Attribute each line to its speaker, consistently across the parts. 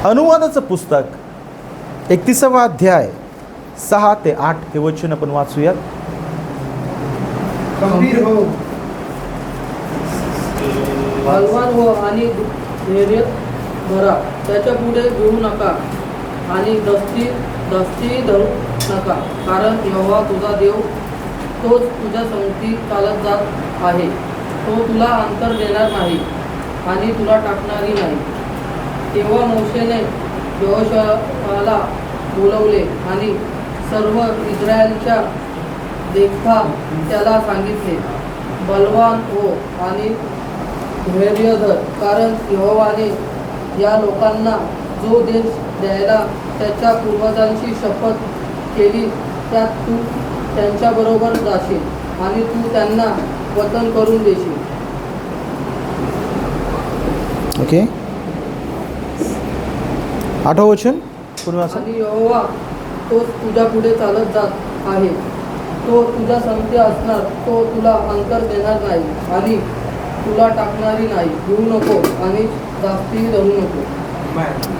Speaker 1: अनुवादाचं पुस्तक 31वा अध्याय 6 ते 8 हे वचन आपण वाचूयात.
Speaker 2: गंभीर हो, बलवान हो आणि धैर्य धरा. त्याच्या पुढे घेऊ नका आणि दस्ती धरू नका, कारण यहोवा तुझा देव तोच तुझ्या संगती चालत जात आहे. तो तुला अंतर देणार नाही आणि तुला टाकणारही नाही. तेव्हा मोशेने यहोशुआला बोलवले आणि सर्व इस्रायलच्या देखता त्याला सांगितले, बलवान हो आणि धैर्य धर, कारण यहोवाने या लोकांना जो देश द्यायला त्याच्या पूर्वजांची शपथ केली त्यात तू त्यांच्याबरोबर जाशील आणि तू त्यांना वतन करून देशील.
Speaker 1: ओके, 8वं वचन पुन्हा वाचा.
Speaker 2: आणि यहोवा तोच तुझ्या पुढे चालत जात आहे. तो तुझ्या संगती असणार. तो तुला अंतर देणार नाही आणि तुला टाकणारी नाही. घेऊ नको आणि जास्ती धरू नको.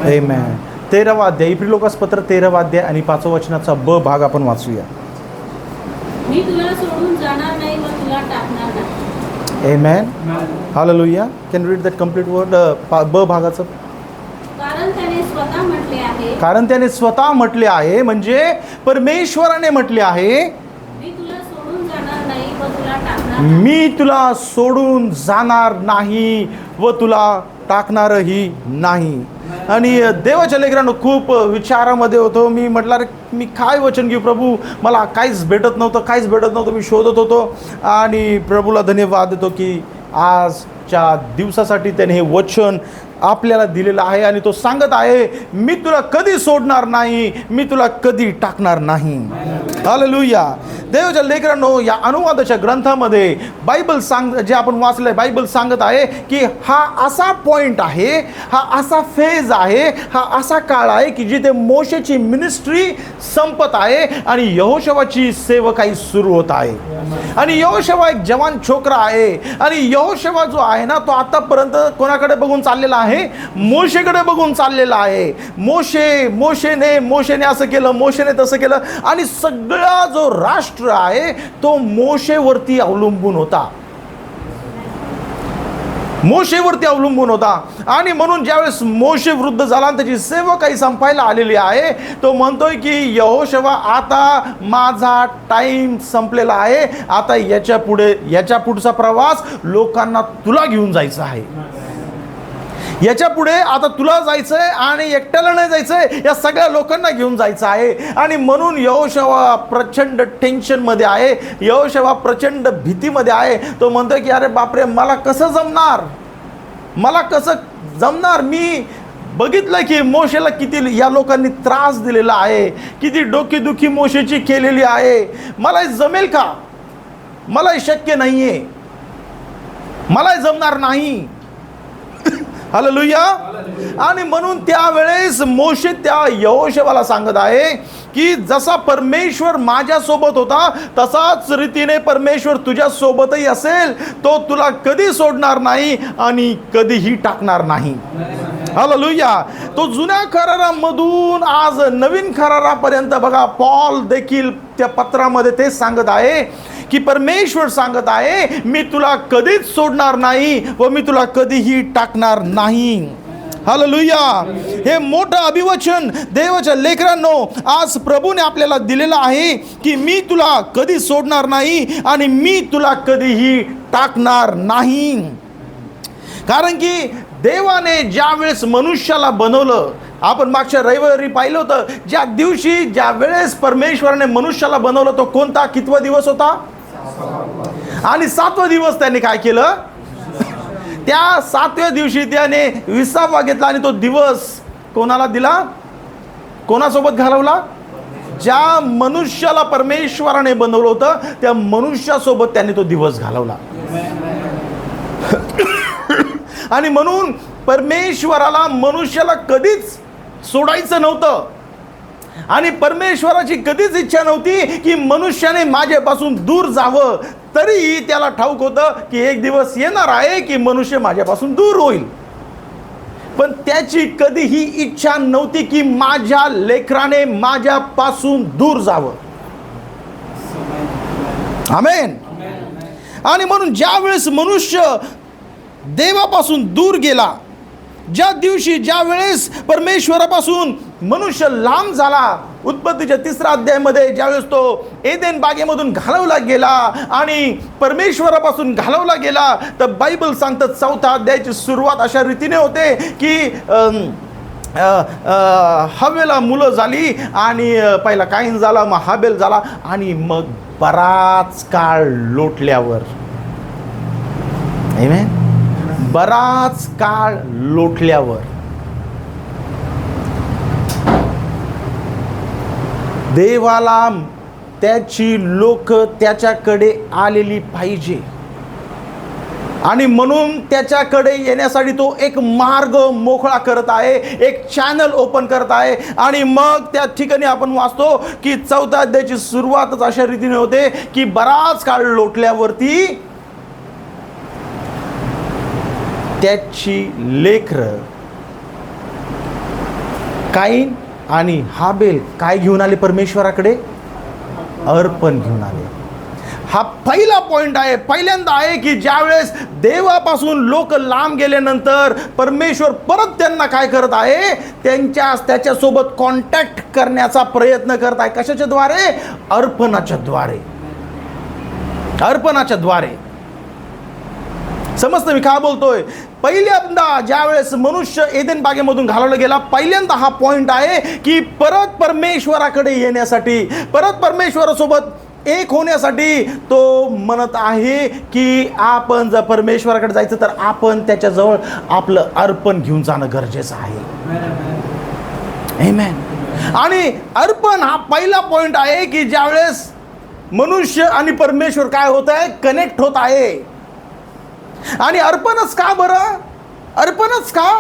Speaker 1: आमेन. 13वा अध्याय, इब्री लोकास पत्र 13वा अध्याय आणि 5व्या वचनाचा ब भाग आपण वाचूया.
Speaker 3: मी तुला सोडून जाणार नाही व तुला टाकणार नाही.
Speaker 1: Amen. Hallelujah. Can read that complete word, ब भागाचं.
Speaker 3: कारण त्याने स्वतः म्हटले आहे,
Speaker 1: कारण त्याने स्वतः म्हटले आहे, म्हणजे परमेश्वराने म्हटले आहे,
Speaker 3: मी तुला सोडून जाणार नाही व तुला टाकणार.
Speaker 1: मी तुला सोडून जाणार नाही व तुला टाकणारही नाही. आणि देवाच्या लेकरांनो खूप विचारामध्ये होतो. मी म्हटलं रे मी काय वचन घेऊ प्रभू, मला काहीच भेटत नव्हतं. मी शोधत होतो आणि प्रभूला धन्यवाद देतो की आजच्या दिवसासाठी त्याने हे वचन आपल्याला दिलेलं आहे आणि तो सांगत आहे, मी तुला कधी सोडणार नाही, मी तुला कधी टाकणार नाही. हालेलुया. देवाच्या लेकरांनो, या अनुवादाच्या ग्रंथामध्ये बायबल जे आपण वाचलंय, बायबल सांगत आहे की हा असा पॉइंट आहे, हा असा फेज आहे, हा असा काळ आहे की जिथे मोशेची मिनिस्ट्री संपत आहे आणि यहोशुआची सेवकाई सुरू होत आहे. आणि यहोशुआ एक जवान छोकरा आहे आणि यहोशुआ जो आहे ना, तो आतापर्यंत कोणाकडे बघून चाललेला आहे? मोशेकडे बघून चाललेला आहे. मोशेने असं केलं, मोशेने तसं केलं आणि सगळा जो राष्ट्र आहे तो मोशेवरती अवलंबून होता. आणि म्हणून ज्यावेळेस मोशे वृद्ध झाला आणि त्याची सेवकाई संपायला आलेली आहे, तो म्हणतोय की यहोशुआ आता माझा टाइम संपलेला आहे. आता याच्या पुढचा प्रवास लोकांना तुला घेऊन जायचा आहे. याच्या पुढे आता तुला जायचंय आणि एकट्याला नाही जायचंय, या सगळ्या लोकांना घेऊन जायचं आहे. आणि म्हणून यहोशुआ प्रचंड टेन्शनमध्ये आहे, यहोशुआ प्रचंड भीतीमध्ये आहे. तो म्हणतोय की अरे बापरे, मला कसं जमणार? मी बघितलं की मोशेला किती या लोकांनी त्रास दिलेला आहे, किती डोकेदुखी मोशेची केलेली आहे. मला जमेल का? मला शक्य नाहीये, मला जमणार नाही. हालेलुया. आणि म्हणून त्यावेळेस मोशे त्या यहोशुआला सांगत आहे की जसा परमेश्वर माझ्यासोबत होता तसाच रीतीने परमेश्वर तुझ्या सोबतही असेल. तो तुला कधी सोडणार नाही आणि कधीही टाकणार नाही. हालेलुया. तो जुन्या करारामधून आज नवीन करारापर्यंत बघा, पॉल देखील त्या पत्रामध्ये तेच सांगत आहे की परमेश्वर सांगत आहे, मी तुला कधीच सोडणार नाही व मी तुला कधीही टाकणार नाही. हालेलुया. हे मोठं अभिवचन देवाच्या लेकरांनो आज प्रभूने आपल्याला दिलेलं आहे की मी तुला कधी सोडणार नाही आणि मी तुला कधीही टाकणार नाही. कारण की देवाने ज्या वेळेस मनुष्याला बनवलं, आपण मागच्या रविवारी पाहिलं होतं, ज्या वेळेस परमेश्वराने मनुष्याला बनवलं तो कोणता, कितवा दिवस होता? आणि 7वा दिवस त्याने काय केलं? त्या 7व्या दिवशी त्याने विसावा घेतला आणि तो दिवस कोणाला दिला? कोणासोबत घालवला? ज्या मनुष्याला परमेश्वराने बनवलं होतं त्या मनुष्यासोबत त्याने तो दिवस घालवला. आणि म्हणून परमेश्वराला मनुष्याला कधीच सोडायचं नव्हतं आणि परमेश्वराची कधीच इच्छा नव्हती की मनुष्याने माझ्यापासून दूर जावं. तरीही त्याला ठाऊक होतं की एक दिवस येणार आहे की मनुष्य माझ्यापासून दूर होईल. पण त्याची कधीही इच्छा नव्हती की माझ्या लेकराने माझ्यापासून दूर जावं. आमेन. आणि म्हणून ज्या वेळेस मनुष्य देवापासून दूर गेला, ज्या दिवशी ज्या वेळेस परमेश्वरापासून मनुष्य लांब झाला, उत्पत्तीच्या 3ऱ्या अध्यायामध्ये ज्यावेळेस तो एदेन बागेमधून घालवला गेला आणि परमेश्वरापासून घालवला गेला, तर बायबल सांगतं 4थ्या अध्यायाची सुरुवात अशा रीतीने होते की हवेला मुलं झाली आणि पहिला काहीन झाला, मग हाबेल झाला, आणि मग बराच काळ लोटल्यावर, आमेन, बराच काळ लोटल्यावर देवाला त्याची लोक त्याच्याकडे आलेली पाहिजे. आणि म्हणून त्याच्याकडे येण्यासाठी तो एक मार्ग मोकळा करत आहे, एक चॅनल ओपन करत आहे. आणि मग त्या ठिकाणी आपण वाचतो की 4थ्या अध्यायाची सुरुवातच अशा रीतीने होते की बराच काळ लोटल्यावरती त्याची लेकरं काईन आणि हाबेल काय घेऊन आले परमेश्वराकडे? अर्पण घेऊन आले. हा पहिला पॉइंट आहे, पहिल्यांदा आहे की ज्यावेळेस देवापासून लोक लांब गेल्यानंतर परमेश्वर परत त्यांना काय करत आहे? त्याच्यासोबत कॉन्टॅक्ट करण्याचा प्रयत्न करत आहे. कशाच्या द्वारे? अर्पणाच्या द्वारे. अर्पणाच्या द्वारे. समजतं मी काय बोलतोय? पहिल्यांदा ज्यावेळेस मनुष्य एदेन बागेमधून घालवला गेला, पहिल्यांदा हा पॉइंट आहे की परत परमेश्वराकडे येण्यासाठी, परत परमेश्वरासोबत एक होण्यासाठी तो म्हणत आहे की आपण जर परमेश्वराकडे जायचं तर आपण त्याच्याजवळ आपलं अर्पण घेऊन जाणं गरजेचं आहे. आमेन. आणि अर्पण हा पहिला पॉइंट आहे की ज्यावेळेस मनुष्य आणि परमेश्वर काय होत आहे? कनेक्ट होत आहे. आणि अर्पणच का बरं? अर्पणच का?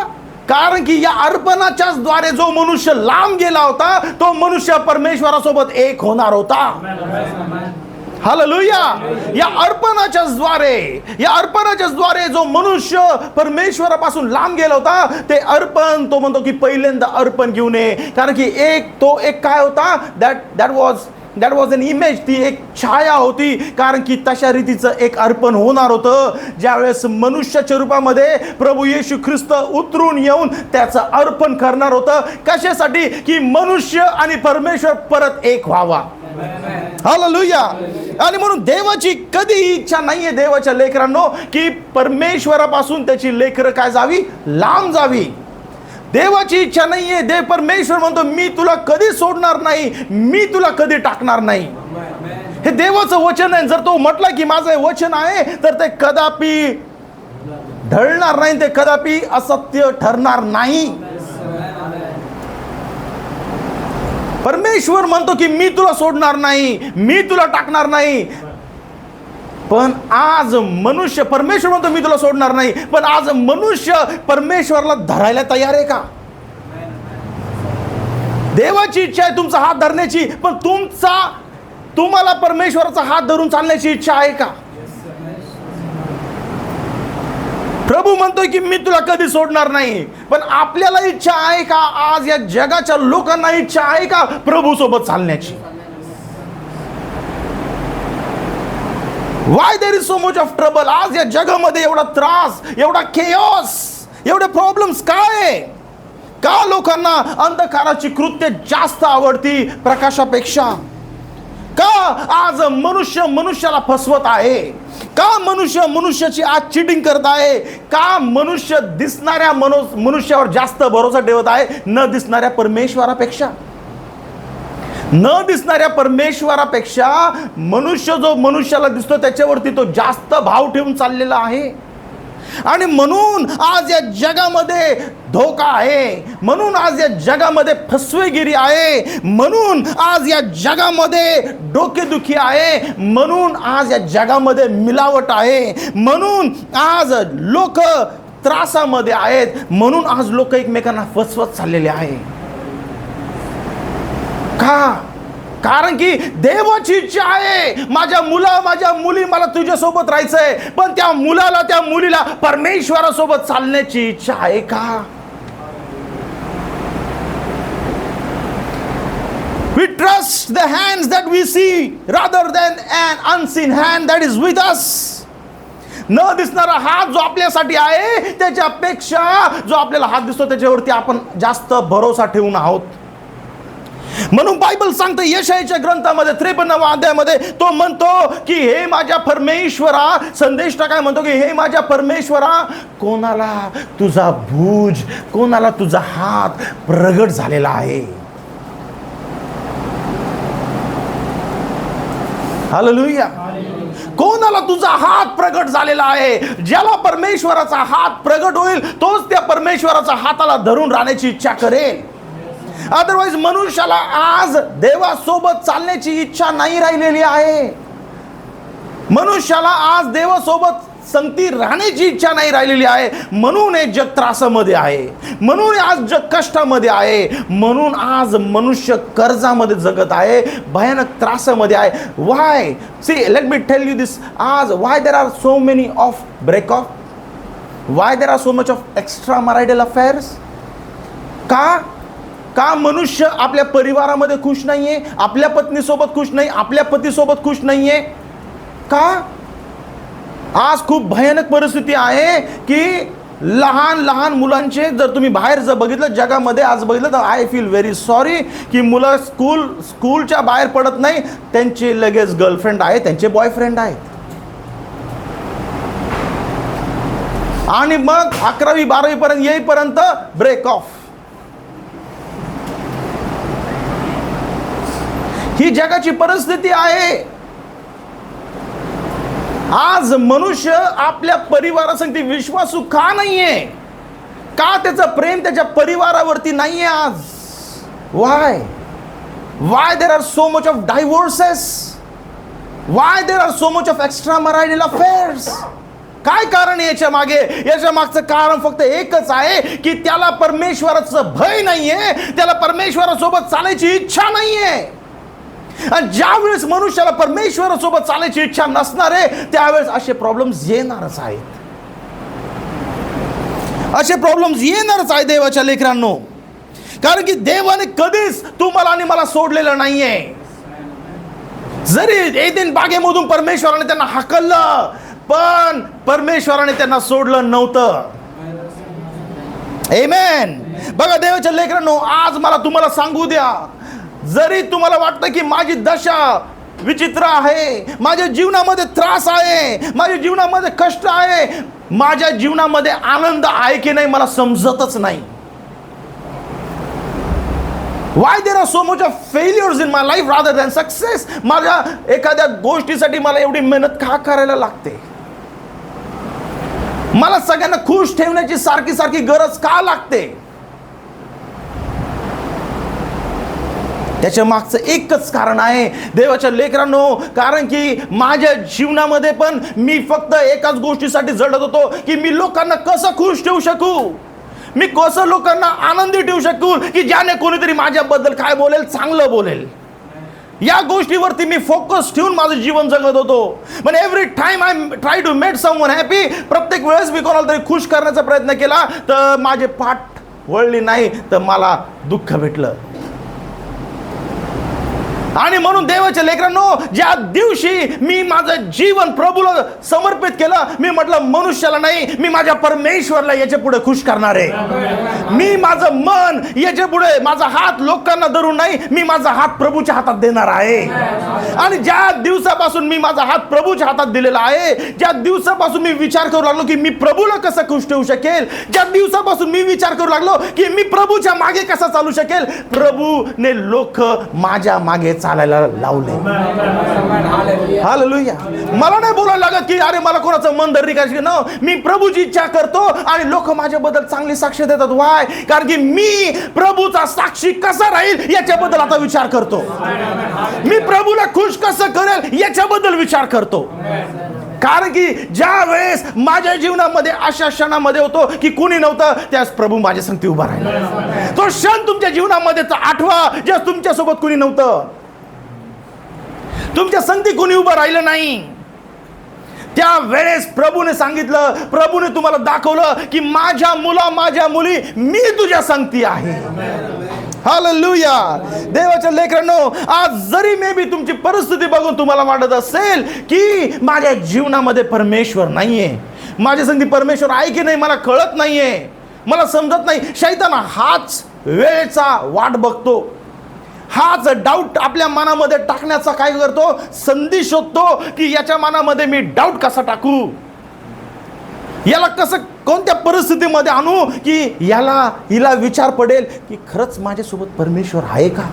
Speaker 1: कारण की या अर्पणाच्याच द्वारे जो मनुष्य लांब गेला होता तो मनुष्य परमेश्वरासोबत एक होणार होता. हालेलुया. या अर्पणाच्याच द्वारे जो मनुष्य परमेश्वरापासून लांब गेला होता ते अर्पण, तो म्हणतो की पहिल्यांदा अर्पण घेऊन ये. कारण की तो एक काय होता? That was an image. ती एक छाया होती. कारण की तशा रीतीचं एक अर्पण होणार होतं ज्यावेळेस मनुष्याच्या रूपामध्ये प्रभू येशू ख्रिस्त उतरून येऊन त्याचं अर्पण करणार होतं. कशासाठी? की मनुष्य आणि परमेश्वर परत एक व्हावा. हालेलुया. आणि म्हणून देवाची कधीही इच्छा नाहीये देवाच्या लेकरांनो की परमेश्वरापासून त्याची लेकरं काय जावी? लांब जावी. देवाची इच्छा नाहीये. परमेश्वर म्हणतो मी तुला कधी सोडणार नाही, मी तुला कधी टाकणार नाही. हे देवाचं वचन आहे. जर तो म्हटला की माझं हे वचन आहे तर ते कदापि ढळणार नाही, ते कदापि असत्य ठरणार नाही. परमेश्वर म्हणतो की मी तुला सोडणार नाही, मी तुला टाकणार नाही. पण आज मनुष्य, परमेश्वर म्हणतो मी तुला सोडणार नाही, पण आज मनुष्य परमेश्वराला धरायला तयार आहे का? देवाची इच्छा आहे तुमचा हात धरण्याची, पण तुम्हाला परमेश्वराचा हात धरून चालण्याची इच्छा आहे का? प्रभू म्हणतोय की मी तुला कधी सोडणार नाही, पण आपल्याला इच्छा आहे का? आज या जगाच्या लोकांना इच्छा आहे का प्रभू सोबत चालण्याची? Why there is so much of trouble? आज या जगामध्ये एवढा त्रास, एवढा केओस, एवढे प्रॉब्लेम्स काय? का लोकांना अंधकाराची कृत्य जास्त आवडती प्रकाशापेक्षा? का आज मनुष्य मनुष्याला फसवत आहे? का मनुष्य मनुष्याची आज चिटिंग करत आहे? का मनुष्य दिसणाऱ्या मनुष्यावर जास्त भरोसा ठेवत आहे न दिसणाऱ्या परमेश्वरापेक्षा? न दिसणाऱ्या परमेश्वरापेक्षा मनुष्य जो मनुष्याला दिसतो त्याच्यावरती तो जास्त भाव ठेवून चाललेला आहे. आणि म्हणून आज या जगामध्ये धोका आहे, म्हणून आज या जगामध्ये फसवेगिरी आहे, म्हणून आज या जगामध्ये डोकेदुखी आहे, म्हणून आज या जगामध्ये मिलावट आहे, म्हणून आज लोक त्रासामध्ये आहेत, म्हणून आज लोक एकमेकांना फसवत चाललेले आहे. का? कारण की देवाची इच्छा आहे माझ्या मुली मला तुझ्यासोबत राहायचंय, पण त्या मुलाला त्या मुलीला परमेश्वरासोबत चालण्याची इच्छा आहे का? We trust the hands that we see rather than an unseen hand that is with us. न दिसणारा हात जो आपल्यासाठी आहे त्याच्यापेक्षा जो आपल्याला हात दिसतो त्याच्यावरती आपण जास्त भरोसा ठेवून आहोत. म्हणून बायबल सांगते यशायाच्या ग्रंथामध्ये 53 अध्यायामध्ये तो म्हणतो की हे माझ्या परमेश्वरा, संदेष्टा काय म्हणतो की हे माझ्या परमेश्वरा, कोणाला तुझा भुज, कोणाला तुझा हात प्रगट झालेला आहे. हालेलुया. कोणाला तुझा हात प्रगट झालेला आहे. ज्याला परमेश्वराचा हात प्रगट होईल तोच त्या परमेश्वराचा हाताला धरून राहण्याची इच्छा करेल. अदरवाईज मनुष्याला आज देवासोबत चालण्याची इच्छा नाही राहिलेली आहे. मनुष्याला आज देवासोबत संगती राहण्याची इच्छा नाही राहिलेली आहे. म्हणून हे जग त्रासामध्ये आहे, म्हणून आज जग कष्टामध्ये आहे, म्हणून आज मनुष्य कर्जामध्ये जगत आहे, भयानक त्रासामध्ये आहे. Why? See, let me tell you this. आज why there are so many of break off, why there are so much of extra marital affairs. का मनुष्य आपल्या परिवारामध्ये खुश नाहीये, आपल्या पत्नीसोबत खुश नाही, आपल्या पतीसोबत खुश नाहीये? का? आज खूप भयानक परिस्थिती आहे की लहान लहान मुलांचे, जर तुम्ही बाहेर जर बघितलं जगामध्ये आज बघितलं तर आय फील व्हेरी सॉरी की मुलं स्कूलच्या बाहेर पडत नाही, त्यांचे लगेच गर्लफ्रेंड आहे, त्यांचे बॉयफ्रेंड आहेत. आणि मग 11वी 12वी पर्यंत येईपर्यंत ब्रेक ऑफ. ही जगाची परिस्थिती आहे. आज मनुष्य आपल्या परिवारासाठी विश्वासू का नाहीये? का त्याचं प्रेम त्याच्या परिवारावरती नाहीये आज? Why there are so much of divorces? Why there are so much of extra marital affairs? काय कारण आहे याच्या मागे? याच्या मागचं कारण फक्त एकच आहे की त्याला परमेश्वराचं भय नाहीये, त्याला परमेश्वरासोबत चालायची इच्छा नाहीये. आणि ज्या वेळेस मनुष्याला परमेश्वरासोबत चालायची इच्छा नसणार आहे त्यावेळेस असे प्रॉब्लेम्स येणारच आहेत. असे प्रॉब्लेम्स येणारच आहे देवाच्या लेकरांनो. कारण की देवाने कधीच तुम्हाला आणि मला सोडलेलं नाहीये. जरी एदेन बागेमधून परमेश्वराने त्यांना हाकललं पण परमेश्वराने त्यांना सोडलं नव्हतं. आमेन. बघा देवाच्या लेकरांनो, आज मला तुम्हाला सांगू द्या, जरी तुम्हाला वाटतं की माझी दशा विचित्र आहे, माझ्या जीवनामध्ये त्रास आहे, माझ्या जीवनामध्ये कष्ट आहे, माझ्या जीवनामध्ये आनंद आहे की नाही मला समजतच नाही. Y there are so much of failures in my life rather than success? माझ्या एखाद्या गोष्टीसाठी मला एवढी मेहनत का करायला लागते? मला सगळ्यांना खुश ठेवण्याची सारखी सारखी गरज का लागते? त्याच्या मागचं एकच कारण आहे देवाच्या लेकरांनो, कारण की माझ्या जीवनामध्ये पण मी फक्त एकाच गोष्टीसाठी जडत होतो की मी लोकांना कसं खुश ठेवू शकू, मी कसं लोकांना आनंदी ठेवू शकू, की ज्याने कोणीतरी माझ्याबद्दल काय बोलेल, चांगलं बोलेल. या गोष्टीवरती मी फोकस ठेवून माझं जीवन जगत होतो. पण every time I try to make someone happy, प्रत्येक वेळेस मी कोणाला तरी खुश करण्याचा प्रयत्न केला तर माझे पाठ वळली नाही तर मला दुःख भेटलं. आणि म्हणून देवाच्या लेकरांनो, ज्या दिवशी मी माझं जीवन प्रभूला समर्पित केलं, मी म्हटलं मनुष्याला नाही, मी माझ्या परमेश्वरला याच्या पुढे खुश करणार आहे. मी माझं मन याच्या पुढे, माझा हात लोकांना धरून नाही, मी माझा हात प्रभूच्या हातात देणार आहे. आणि ज्या दिवसापासून मी माझा हात प्रभूच्या हातात दिलेला आहे, ज्या दिवसापासून मी विचार करू लागलो की मी प्रभूला कसं खुश ठेवू शकेल, ज्या दिवसापासून मी विचार करू लागलो की मी प्रभूच्या मागे कसा चालू शकेल, प्रभूने लोक माझ्या मागे चालायला लावले. हालेलुया. मला नाही बोलायला लागत की अरे मला कोणाचं मन धरणी करायची ना, मी प्रभूची इच्छा करतो आणि लोक माझ्याबद्दल चांगली साक्ष देतात. वाय? कारण की मी प्रभूचा साक्षी कसा राहील याच्याबद्दल आता विचार करतो. मी प्रभूला खुश कसं करेल याच्याबद्दल विचार करतो. कारण की ज्या वेळेस माझ्या जीवनामध्ये अशा क्षणामध्ये होतो की कुणी नव्हतं, त्यास प्रभू माझ्या संगती उभा राहिला. तो क्षण तुमच्या जीवनामध्ये आठवा ज्या तुमच्यासोबत कुणी नव्हतं, तुमच्या संगती कुणी उभं राहिलं नाही. त्या वेळेस प्रभूने सांगितलं, प्रभूने तुम्हाला दाखवलं की माझ्या मुला, माझ्या मुली, मी तुझ्या संगती आहे. हालेलुया. देवाच्या लेकरांनो, आज जरी मे बी तुमची परिस्थिती बघून तुम्हाला वाटत असेल की माझ्या जीवनामध्ये परमेश्वर नाहीये, माझ्या संगती परमेश्वर आहे की नाही मला कळत नाहीये, मला समजत नाही. शैतान हाच वेळेचा वाट बघतो, हाच डाऊट आपल्या मनामध्ये टाकण्याचा काय करतो, संधी शोधतो की याच्या मनामध्ये मी डाऊट कसा टाकू, याला कसं कोणत्या परिस्थितीमध्ये आणू की हिला विचार पडेल की खरंच माझ्यासोबत परमेश्वर आहे का.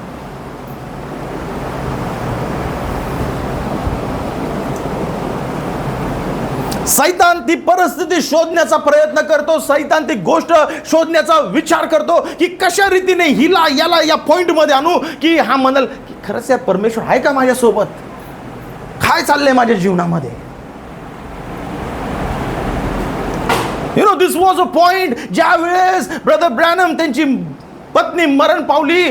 Speaker 1: सैतान ती परिस्थिती शोधण्याचा प्रयत्न करतो, सैतान ती गोष्ट शोधण्याचा विचार करतो की कशा रीतीने याला या पॉइंट मध्ये आणू की हा म्हणाल की खरंच या परमेश्वर आहे का माझ्यासोबत, काय चाललंय माझ्या जीवनामध्ये. दिस वॉज अ पॉइंट ज्या वेळेस ब्रदर ब्रॅनम त्यांची पत्नी मरण पावली,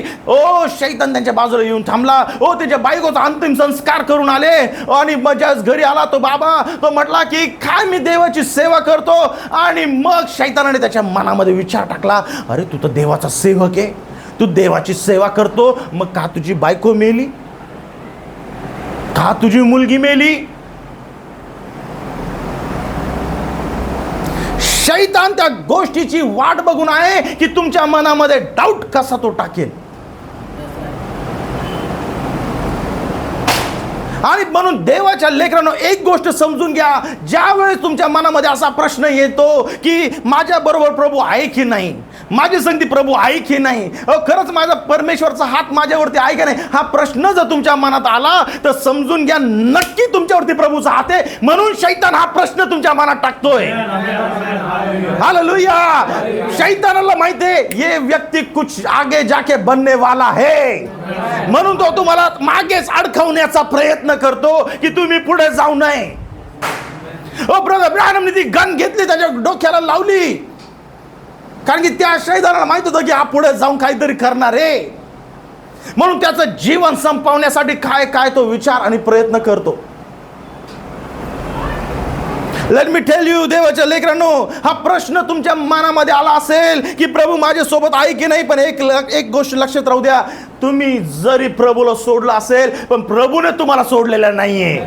Speaker 1: शैतान त्यांच्या बाजूला येऊन थांबला. त्याच्या बायकोचा अंतिम संस्कार करून आले आणि मग घरी आला तो बाबा, तो म्हटला की काय मी देवाची सेवा करतो. आणि मग शैतानाने त्याच्या मनामध्ये विचार टाकला, अरे तू तर देवाचा सेवक आहे, तू देवाची सेवा करतो, मग का तुझी बायको मेली, का तुझी मुलगी मेली. शैतान त्या गोष्टीची वाट बघून आहे की तुमच्या मनामध्ये डाऊट कसा तो टाकेल. आणि म्हणून देवाच्या लेकरांनो, एक गोष्ट समजून घ्या, ज्या वेळेस तुमच्या मनामध्ये असा प्रश्न येतो की माझ्या बरोबर प्रभू आहे की नाही, माझी संगती प्रभू आहे की नाही, खरंच माझा परमेश्वरचा हात माझ्यावरती आहे की नाही, हा प्रश्न जर तुमच्या मनात आला तर समजून घ्या नक्की तुमच्यावरती प्रभूचा हात आहे. म्हणून शैतान हा प्रश्न तुमच्या मनात टाकतोय. हालेलुया. शैतानाला माहिती आहे ये व्यक्ती कुछ आगे जाके बनने वाला है, म्हणून तो तुम्हाला मागेच अडकवण्याचा प्रयत्न करतो की तुम्ही पुढे जाऊ नये. ब्रदर ब्रॅनमने ती गन घेतली, त्याच्या डोक्याला लावली, कारण की त्या शैतानाला माहित होतं की हा पुढे जाऊन काहीतरी करणार आहे, म्हणून त्याचं जीवन संपवण्यासाठी काय काय तो विचार आणि प्रयत्न करतो. लेट मी टेल यू, देवाच्या लेकरांनो, हा प्रश्न तुमच्या मनामध्ये आला असेल की प्रभू माझ्यासोबत आहे की नाही, पण एक गोष्ट लक्षात राहू द्या, तुम्ही जरी प्रभूला सोडलं असेल पण प्रभूने तुम्हाला सोडलेलं नाहीये.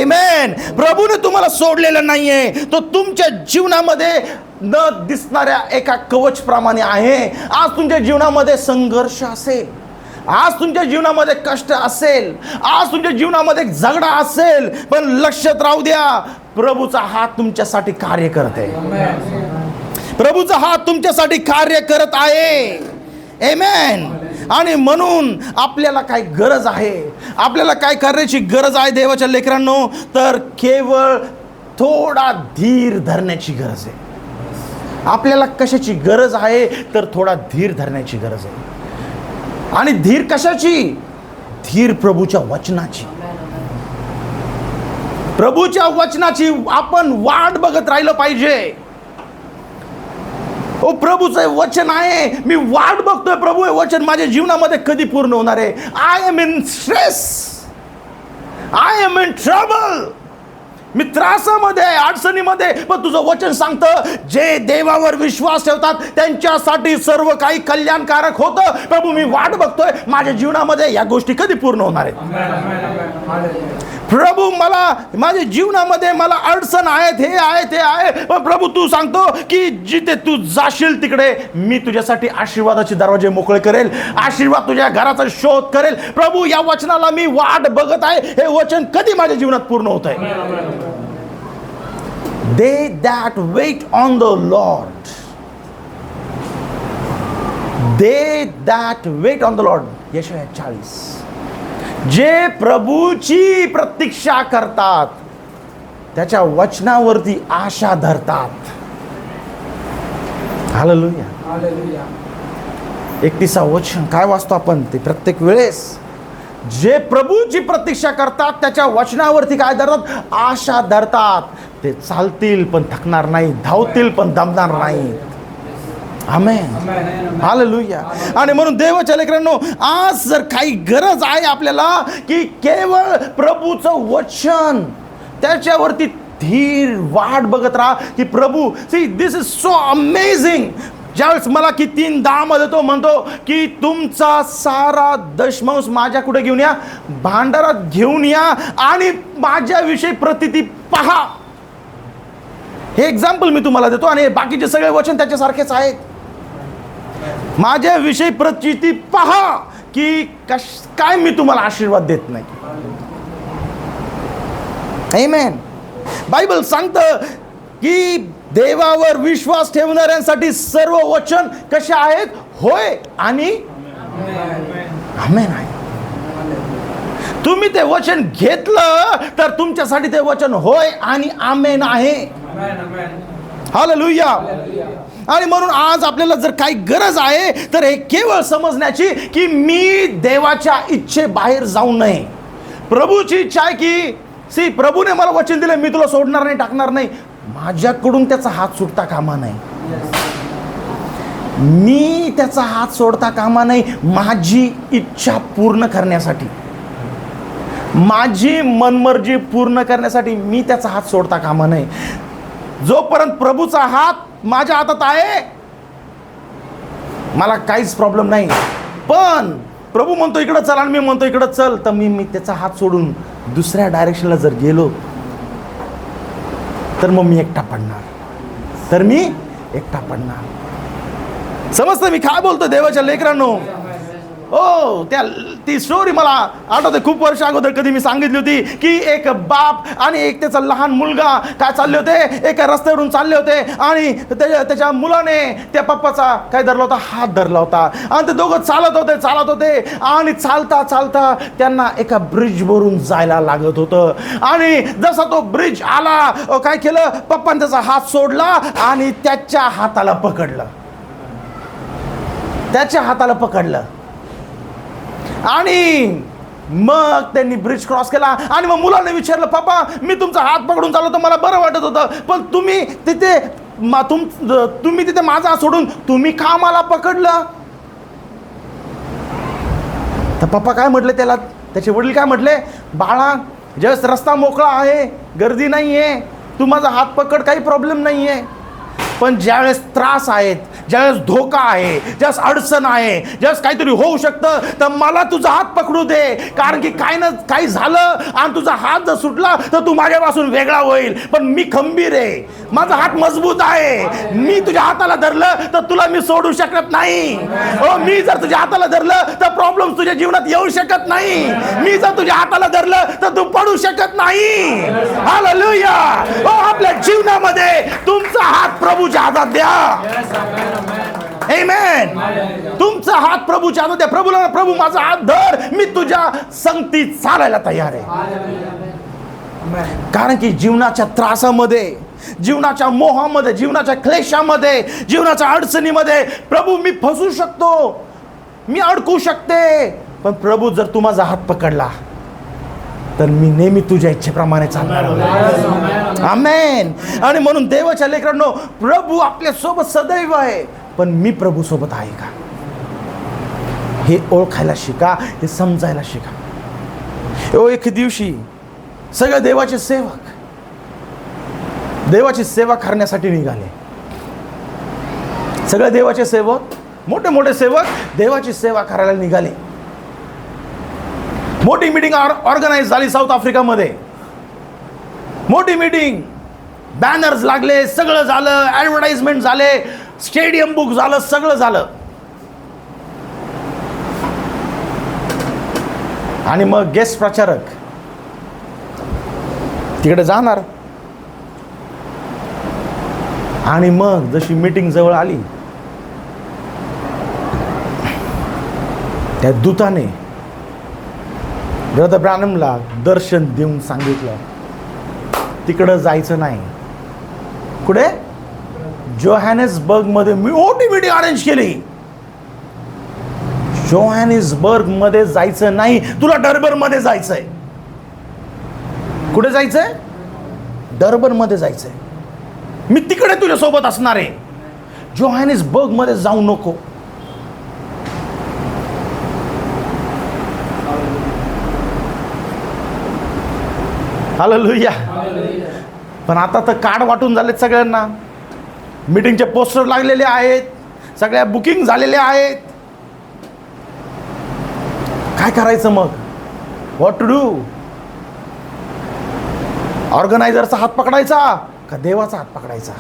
Speaker 1: आमेन. प्रभूने तुम्हाला सोडलेलं नाहीये. तो तुमच्या जीवनामध्ये न दिसणाऱ्या एका कवच प्रमाणे आहे. आज तुमच्या जीवनामध्ये संघर्ष असेल, आज तुमच्या जीवनामध्ये कष्ट असेल, आज तुमच्या जीवनामध्ये झगडा असेल, पण लक्षात राहू द्या, प्रभूचा हात तुमच्यासाठी कार्य करत आहे. प्रभूचा हात तुमच्यासाठी कार्य करत आहे. आमेन. आणि म्हणून आपल्याला काय गरज आहे, आपल्याला काय करण्याची गरज आहे देवाच्या लेकरांनो, तर केवळ थोडा धीर धरण्याची गरज आहे. आपल्याला कशाची गरज आहे तर थोडा धीर धरण्याची गरज आहे. आणि धीर कशाची? धीर प्रभूच्या वचनाची. प्रभूच्या वचनाची आपण वाट बघत राहिलं पाहिजे. प्रभूचं वचन आहे, मी वाट बघतोय, प्रभू हे वचन माझ्या जीवनामध्ये कधी पूर्ण होणार आहे. I am in stress, I am in trouble, मी त्रासामध्ये, अडचणीमध्ये, पण तुझं वचन सांगतं जे देवावर विश्वास ठेवतात त्यांच्यासाठी सर्व काही कल्याणकारक होतं. प्रभू मी वाट बघतोय, माझ्या जीवनामध्ये या गोष्टी कधी पूर्ण होणार आहेत. प्रभू मला माझ्या जीवनामध्ये मला अडचण आहेत, हे आहे ते आहे, पण प्रभू तू सांगतो की जिथे तू जाशील तिकडे मी तुझ्यासाठी आशीर्वादाचे दरवाजे मोकळे करेल, आशीर्वाद तुझ्या घराचा शोध करेल. प्रभू या वचनाला मी वाट बघत आहे, हे वचन कधी माझ्या जीवनात पूर्ण होत आहे. They that wait on the Lord, they that wait on the Lord, यशाया 40, जे प्रभूची प्रतीक्षा करतात त्याच्या वचनावरती आशा धरतात. हालेलुया.
Speaker 2: हालेलुया.
Speaker 1: 31 वचन काय वाचतो आपण ते प्रत्येक वेळेस? जे प्रभूची प्रतीक्षा करतात त्याच्या वचनावरती काय धरतात? आशा धरतात. ते चालतील पण थकणार नाही, धावतील पण दमणार नाही. आमेन. हालेलुया. आणि म्हणून देवाच्या लेकरांनो, आज जर काही गरज आहे आपल्याला की केवळ प्रभूचं वचन त्याच्यावरती धीर वाट बघत राहा की प्रभू, see this is so amazing. ज्यावेळेस मला की 3:10 मध्ये तो म्हणतो की तुमचा सारा दशमांश माझ्याकडे घेऊन या, भांडारात घेऊन या आणि माझ्याविषयी प्रतिती पहा. हे एक्झाम्पल मी तुम्हाला देतो आणि बाकीचे सगळे वचन त्याच्यासारखेच आहेत. माझ्याविषयी प्रतिती पहा की काय मी तुम्हाला आशीर्वाद देत नाही. आमेन. बायबल सांगतं की देवावर विश्वास ठेवणाऱ्यांसाठी सर्व वचन कसे आहेत? होय आणि आमेन आहे. तुम्ही ते वचन घेतलं तर तुमच्यासाठी ते वचन होय आणि आमेन आहे. हालेलुया. आणि म्हणून आज आपल्याला जर काही गरज आहे तर हे केवळ समजण्याची की मी देवाच्या इच्छेबाहेर जाऊ नये. प्रभूची इच्छा आहे की प्रभूने मला वचन दिलं, मी तुला सोडणार नाही, टाकणार नाही. माझ्याकडून त्याचा हात सुटता कामा नाही. मी त्याचा हात सोडता कामा नाही. माझी इच्छा पूर्ण करण्यासाठी, माझी मनमर्जी पूर्ण करण्यासाठी मी त्याचा हात सोडता कामा नाही. जोपर्यंत प्रभूचा हात माझ्या हातात आहे मला काहीच प्रॉब्लेम नाही. पण प्रभू म्हणतो इकडं चल आणि मी म्हणतो इकडं चल, तर मी त्याचा हात सोडून दुसऱ्या डायरेक्शनला जर गेलो तर मग मी एकटा पडणार. समजतं मी काय बोलतो देवाच्या लेकरांनो? ती स्टोरी मला आठवते, खूप वर्ष अगोदर कधी मी सांगितली होती की एक बाप आणि एक त्याचा लहान मुलगा काय चालले होते, एका रस्त्यावरून चालले होते आणि त्याच्या मुलाने त्या पप्पाचा काय धरला होता, हात धरला होता आणि ते दोघं चालत होते आणि चालता चालता त्यांना एका ब्रिजवरून जायला लागत होतं. आणि जसा तो ब्रिज आला काय केलं, पप्पाने त्याचा हात सोडला आणि त्याच्या हाताला पकडलं आणि मग त्यांनी ब्रिज क्रॉस केला. आणि मग मुलाने विचारलं, पप्पा मी तुमचा हात पकडून चालवतो, मला बरं वाटत होतं, पण तुम्ही तिथे माझा हात सोडून तुम्ही का मला पकडलं? तर पप्पा काय म्हटले त्याला, त्याचे वडील काय म्हटले, बाळा जस्ट रस्ता मोकळा आहे, गर्दी नाही आहे, तू माझा हात पकड, काही प्रॉब्लेम नाही आहे. पण ज्यावेळेस त्रास आहेत, ज्यावेळेस धोका आहे, ज्यावेळेस अडचण आहे, ज्यावेळेस काहीतरी होऊ शकतं, तर मला तुझा हात पकडू दे. कारण की काही झालं आणि तुझा हात जर सुटला तर तू माझ्यापासून वेगळा होईल. पण मी खंबीर आहे, माझा हात मजबूत आहे. मी तुझ्या हाताला धरलं तर तुला मी सोडू शकत नाही. मी जर तुझ्या हाताला धरलं तर प्रॉब्लेम तुझ्या जीवनात येऊ शकत नाही. मी जर तुझ्या हाताला धरलं तर तू पडू शकत नाही. हालेलुया. आपल्या जीवनामध्ये तुमचा हात प्रभूच्या हातात द्या. आमेन. तुमचा हात प्रभूच्या हातात द्या. प्रभूला, प्रभू माझा हात धर, मी तुझ्या संगतीत चालायला तयार आहे. कारण की जीवनाच्या त्रासामध्ये, जीवनाच्या मोहामध्ये, जीवनाच्या क्लेशामध्ये, जीवनाच्या अडचणीमध्ये प्रभू मी फसू शकतो, मी अडकू शकते. पण प्रभू जर तू माझा हात पकडला तर मी नेहमी तुझ्या इच्छेप्रमाणे चालणार. आमेन. आणि म्हणून देवाच्या लेकरांनो, प्रभू आपल्या सोबत सदैव आहे, पण मी प्रभू सोबत आहे का हे ओळखायला शिका, हे समजायला शिका. एक दिवशी सगळे देवाचे सेवक देवाची सेवा करण्यासाठी निघाले. सगळे देवाचे सेवक, मोठे मोठे सेवक देवाची सेवा करायला निघाले. मोठी मीटिंग ऑर्गनाइज झाली साऊथ आफ्रिकामध्ये. मोठी मीटिंग, बॅनर्स लागले, सगळं झालं, ॲडव्हर्टाइजमेंट झाले, स्टेडियम बुक झालं, सगळं झालं. आणि मग गेस्ट प्रचारक तिकडे जाणार. आणि मग जशी मीटिंग जवळ आली, त्या दूताने ब्रदर ब्रॅनमला दर्शन देऊन सांगितलं तिकडं जायचं नाही. कुठे? जोहान्सबर्ग मध्ये मोठी मीटिंग अरेंज केली. जोहान्सबर्ग मध्ये जायचं नाही, तुला डर्बन मध्ये जायचंय. कुठे जायचंय? डर्बन मध्ये जायचंय. मी तिकडे तुझ्या सोबत असणार आहे, जोहान्सबर्ग मध्ये जाऊ नको. हालेलुया. पण आता तर कार्ड वाटून झालेत सगळ्यांना, मीटिंगचे पोस्टर लागलेले आहेत, सगळ्या बुकिंग झालेल्या आहेत. काय करायचं मग? What to do? ऑर्गनायझरचा हात पकडायचा का देवाचा हात पकडायचा?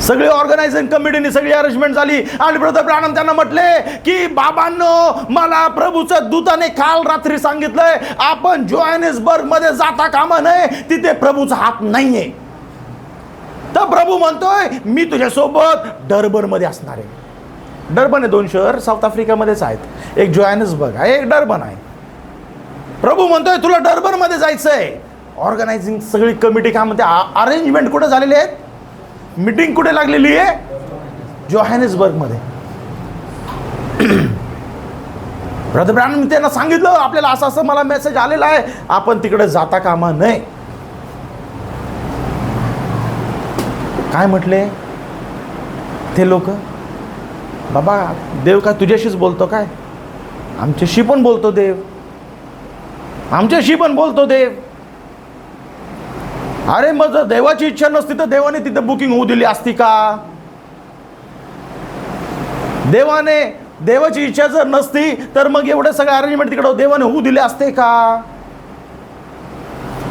Speaker 1: सगळी ऑर्गनायझिंग कमिटीने सगळी अरेंजमेंट झाली आणि ब्रदर ब्रॅनम त्यांना म्हटले की बाबांनो, मला प्रभूच्या दूताने काल रात्री सांगितलंय आपण जोहान्सबर्ग मध्ये जाता कामा नये, तिथे प्रभूचा हात नाहीये. तर प्रभू म्हणतोय मी तुझ्यासोबत डरबन मध्ये असणार आहे. डरबन हे 2 शहर साऊथ आफ्रिकामध्येच आहेत, एक जोहान्सबर्ग आहे, एक डरबन आहे. प्रभू म्हणतोय तुला डरबन मध्ये जायचंय. ऑर्गनायझिंग सगळी कमिटी काय म्हणते, अरेंजमेंट कुठे झालेले आहेत, मीटिंग कुठे लागलेली आहे? जोहान्सबर्ग मध्ये. ब्रदर ब्रॅनम त्यांना सांगितलं आपल्याला असं असं मला मेसेज आलेला आहे, आपण तिकडे जाता कामा नये. काय म्हटले ते लोक? बाबा देव काय तुझ्याशीच बोलतो काय? आमच्याशी पण बोलतो देव, आमच्याशी पण बोलतो देव. अरे मग जर देवाची इच्छा नसती तर देवाने तिथे बुकिंग होऊ दिली असती का? देवाची इच्छा जर नसती तर मग एवढे सगळे अरेंजमेंट तिकडे देवाने होऊ दिले असते का?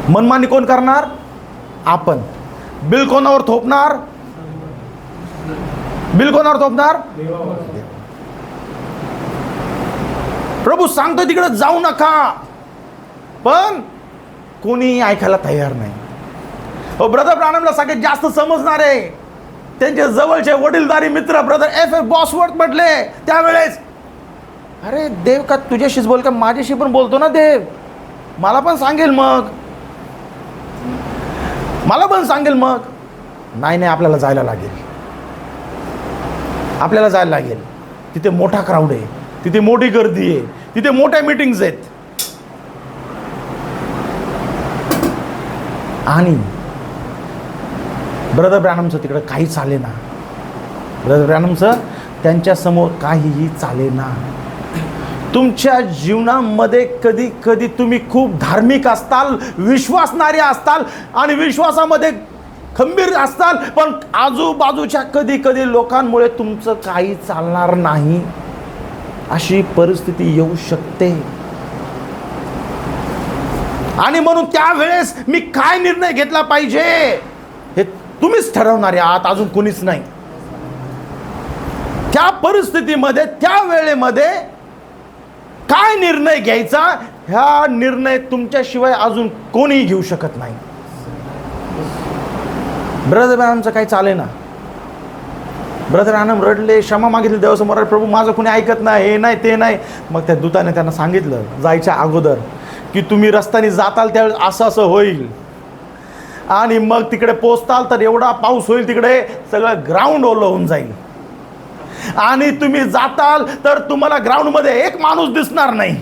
Speaker 1: मनमानी कोण करणार? आपण. बिल कोणावर थोपणार? बिल कोणावर थोपणार? प्रभू सांगतो तिकडे जाऊ नका, पण कोणी ऐकायला तयार नाही. ब्रदर ब्रॅनमला सगळ्यात जास्त समजणारे त्यांचे जवळचे वडीलधारी मित्र ब्रदर F.F. बॉसवर्थ म्हटले त्यावेळेस, अरे देव का तुझ्याशीच बोल का? माझ्याशी पण बोलतो ना देव, मला पण सांगेल मग, मला पण सांगेल मग. नाही आपल्याला जायला लागेल, आपल्याला जायला लागेल. तिथे मोठा क्राऊड आहे, तिथे मोठी गर्दी आहे, तिथे मोठ्या मीटिंग्स आहेत. आणि ब्रदर ब्रॅनमचं तिकडं काही चालेना. ब्रदर ब्रॅनमचं त्यांच्यासमोर काहीही चालेना. तुमच्या जीवनामध्ये कधी कधी तुम्ही खूप धार्मिक असताल, विश्वासणारे असताल आणि विश्वासामध्ये खंबीर असताल, पण आजूबाजूच्या कधी कधी लोकांमुळे तुमचं काही चालणार नाही, अशी परिस्थिती येऊ शकते. आणि म्हणून त्यावेळेस मी काय निर्णय घेतला पाहिजे हे तुम्हीच ठरवणारे आहात, अजून कोणीच नाही. त्या परिस्थितीमध्ये त्या वेळेमध्ये काय निर्णय घ्यायचा, ह्या निर्णय तुमच्याशिवाय अजून कोणीही घेऊ शकत नाही. ब्रदर ब्रॅनमचं काही चाले ना. ब्रदर ब्रॅनम रडले, क्षमा मागितली देवासमोर, प्रभू माझं कोणी ऐकत नाही, हे नाही ते नाही. मग त्या दूताने त्यांना सांगितलं जायच्या अगोदर की तुम्ही रस्त्याने जाताल त्यावेळेस असं असं होईल, आणि मग तिकडे पोचताल तर एवढा पाऊस होईल, तिकडे सगळं ग्राउंड ओलं होऊन जाईल, आणि तुम्ही जाताल तर तुम्हाला ग्राउंडमध्ये एक माणूस दिसणार नाही.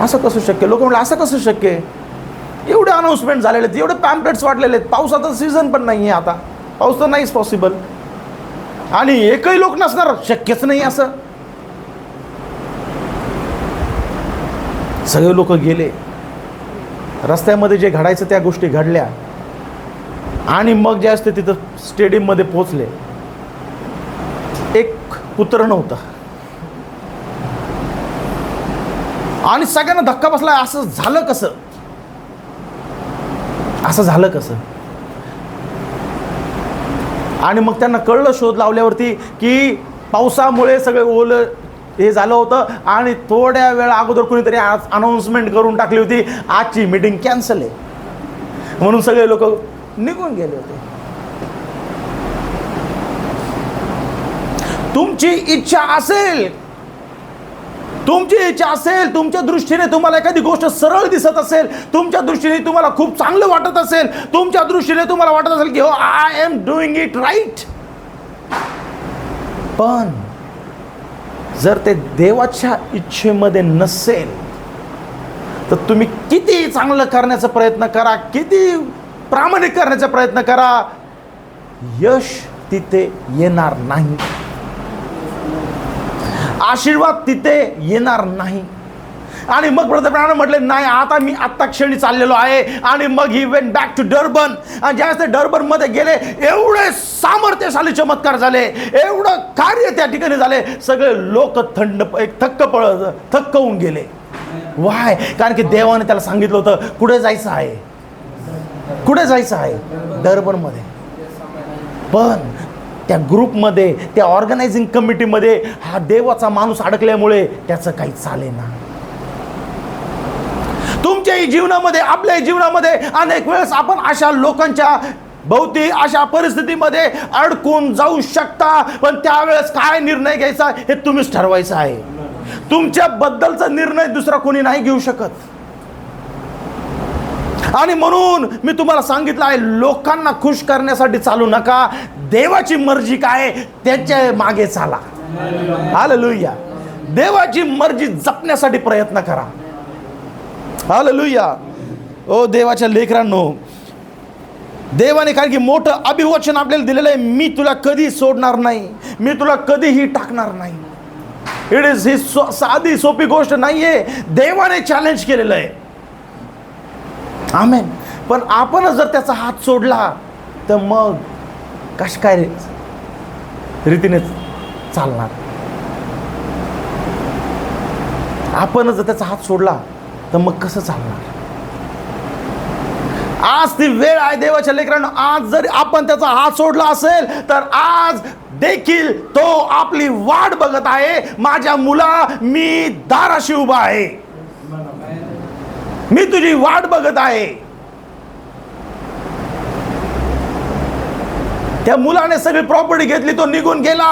Speaker 1: असं कसं शक्य? लोक म्हणलं असं कसं शक्य? एवढे अनाउन्समेंट झालेले आहेत, एवढे पॅम्पलेट्स वाटलेले आहेत, पावसाचा सीझन पण नाही आहे, आता पाऊस तर नाहीच पॉसिबल, आणि एकही लोक नसणार, शक्यच नाही असं. सगळे लोक गेले, रस्त्यामध्ये जे घडायचं त्या गोष्टी घडल्या, आणि मग जे असते तिथं स्टेडियममध्ये पोहोचले. एक पुत्र नव्हता, आणि सगळ्यांना धक्का बसला, असं झालं कसं, असं झालं कसं. आणि मग त्यांना कळलं शोध लावल्यावरती की पावसामुळे सगळे ओलं हे झालं होतं, आणि थोड्या वेळ अगोदर कोणीतरी आज अनाउन्समेंट करून टाकली होती आजची मीटिंग कॅन्सल आहे, म्हणून सगळे लोक निघून गेले होते. तुमची इच्छा असेल, तुमच्या दृष्टीने तुम्हाला एखादी गोष्ट सरळ दिसत असेल, तुमच्या दृष्टीने तुम्हाला खूप चांगलं वाटत असेल, तुमच्या दृष्टीने तुम्हाला वाटत असेल की हो I am doing it right, पण जर ते देवाच्या इच्छेमध्ये नसेल तर तुम्ही किती चांगलं करण्याचा प्रयत्न करा, किती प्रामाणिक करण्याचा प्रयत्न करा, यश तिथे येणार नाही, आशीर्वाद तिथे येणार नाही. आणि मग ब्रदर ब्रॅनम म्हटले नाही, आता मी आत्ता क्षणी चाललेलो आहे. आणि मग he went back to Durban. आणि ज्यावेळेस ते डर्बनमध्ये गेले, एवढे सामर्थ्यशाली चमत्कार झाले, एवढं कार्य त्या ठिकाणी झाले, सगळे लोक थक्क होऊन गेले. वाय? कारण की देवाने त्याला सांगितलं होतं कुठे जायचं आहे, कुठे जायचं आहे, डर्बनमध्ये. पण त्या ग्रुपमध्ये, त्या ऑर्गनायझिंग कमिटीमध्ये हा देवाचा माणूस अडकल्यामुळे त्याचं काही चालेना. तुमच्याही जीवनामध्ये, आपल्याही जीवनामध्ये अनेक वेळेस आपण अशा लोकांच्या भोवती, अशा परिस्थितीमध्ये अडकून जाऊ शकता. पण त्यावेळेस काय निर्णय घ्यायचा हे तुम्हीच ठरवायचं आहे. तुमच्याबद्दलचा निर्णय दुसरा कोणी नाही घेऊ शकत. आणि म्हणून मी तुम्हाला सांगितलं आहे, लोकांना खुश करण्यासाठी चालू नका, देवाची मर्जी काय त्याच्या मागे चाला. हालेलुया. देवाची मर्जी जपण्यासाठी प्रयत्न करा. हालेलुया. ओ देवाच्या लेकरांनो, देवाने कारण की मोठं अभिवचन आपल्याला दिलेलं आहे, मी तुला कधी सोडणार नाही, मी तुला कधीही टाकणार नाही. इट इज ही साधी सोपी गोष्ट नाहीये, देवाने चॅलेंज केलेलं आहे. आमेन. पण आपण जर त्याचा हात सोडला तर मग कश काय रीतीने चालणार? आपण जर त्याचा हात सोडला तर मग कसं चालणार? आज ती वेळ आहे देवाच्या लेकरांनो. आज जर आपण त्याचा हात सोडला असेल तर आज देखील तो आपली वाट बघत आहे. माझ्या मुला, मी दाराशी उभा आहे, मी तुझी वाट बघत आहे. त्या मुलाने सगळी प्रॉपर्टी घेतली, तो निघून गेला.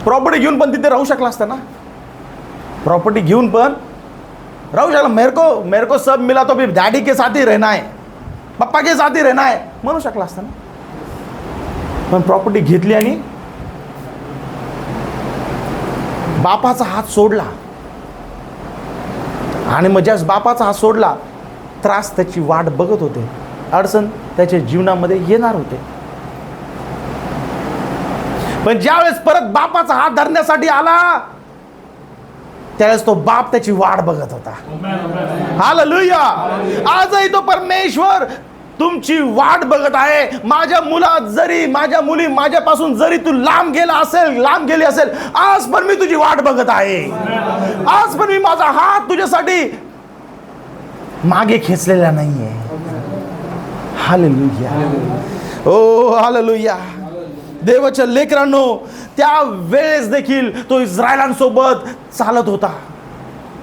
Speaker 1: प्रॉपर्टी घेऊन पण तिथे राहू शकला असता ना, प्रॉपर्टी घेऊन पण राहू शकला. मेरे को सब मिला तो भी डैडी के साथ ही रहना है, पप्पा के साथ ही रहना है म्हणू शकला असता ना. पण प्रॉपर्टी घेतली आणि बापाचा हात सोडला. आणि मग ज्यावेळेस बापाचा हात सोडला, त्रास त्याची वाट बघत होते, अडचण त्याच्या जीवनामध्ये येणार होते. पण ज्यावेळेस परत बापाचा हात धरण्यासाठी आला, त्यावेळेस तो बाप त्याची वाट बघत होता. हालेलुया. आजही तो परमेश्वर तुमची वाट बघत आहे. माझ्या मुला जरी, माझ्या मुली माझ्यापासून जरी तू लांब गेली असेल, आज पण मी तुझी वाट बघत आहे. आज पण मी माझा हात तुझ्यासाठी मागे खेचलेला नाहीये. हालेलुया. ओ हालेलुया. देवाच्या लेकरांनो, त्या वेळेस देखील तो इस्रायलांसोबत चालत होता.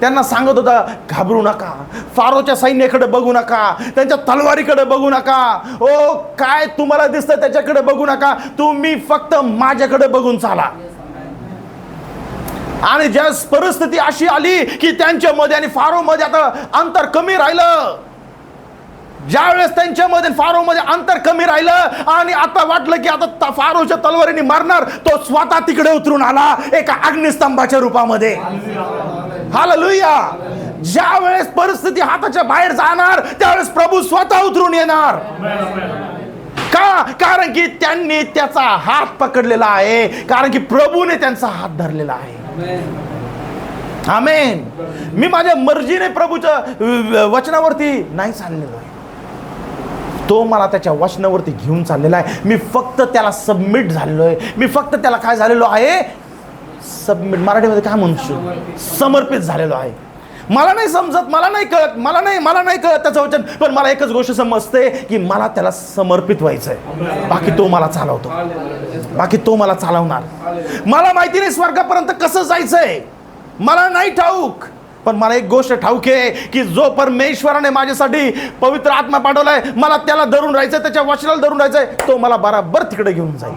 Speaker 1: त्यांना सांगत होता, घाबरू नका, फारोच्या सैन्याकडे बघू नका, त्यांच्या तलवारीकडे बघू नका, ओ काय तुम्हाला दिसतं त्याच्याकडे बघू नका, तुम्ही फक्त माझ्याकडे बघून चाला. आणि ज्या परिस्थिती अशी आली की त्यांच्यामध्ये आणि फारोमध्ये आता अंतर कमी राहिलं, ज्यावेळेस त्यांच्यामध्ये फारोमध्ये अंतर कमी राहिलं आणि आता वाटलं की आता फारोच्या तलवारीने मारणार, तो स्वतः तिकडे उतरून आला एका अग्निस्तंभाच्या रूपामध्ये. हालेलुया. ज्या वेळेस परिस्थिती हाताच्या बाहेर जाणार, त्यावेळेस प्रभू स्वतः उतरून येणार. का? कारण की त्यांनी त्याचा हात पकडलेला आहे, कारण की प्रभूने त्यांचा हात धरलेला आहे. आमेन. मी माझ्या मर्जीने प्रभूच्या वचनावरती नाही चाललेलो आहे, तो मला त्याच्या वचनावरती घेऊन चाललेला आहे. मी फक्त त्याला सबमिट झालेलो आहे. मी फक्त त्याला काय झालेलो आहे? सबमिट. मराठीमध्ये काय म्हणतो? समर्पित झालेलो आहे. मला नाही समजत, मला नाही कळत, मला नाही कळत त्याचं वचन, पण मला एकच गोष्ट समजते की मला त्याला समर्पित व्हायचं आहे. बाकी तो मला चालवतो, बाकी तो मला चालवणार. मला माहिती नाही स्वर्गापर्यंत कसं जायचंय, मला नाही ठाऊक, पण मला एक गोष्ट ठाऊक आहे की जो परमेश्वराने माझ्यासाठी पवित्र आत्मा पाठवलाय, मला त्याला धरून राहायचंय, त्याच्या वचनाला धरून राहायचंय, तो मला बराबर तिकडे घेऊन जाईल.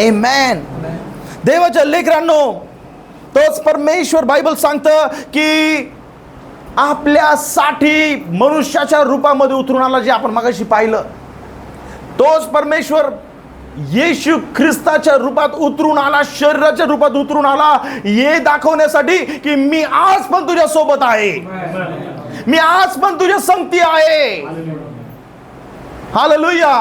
Speaker 1: आमेन. देवाच्या लेकरांनो, तोच परमेश्वर बायबल सांगतं की आपल्यासाठी मनुष्याच्या रूपामध्ये उतरून आला, जे आपण मगाशी पाहिलं. तोच परमेश्वर येशू ख्रिस्ताच्या रूपात उतरून आला, शरीराच्या रूपात उतरून आला, हे दाखवण्यासाठी की मी आज पण तुझ्या सोबत आहे, मी आज पण तुझ्या संगती आहे. हालेलुया.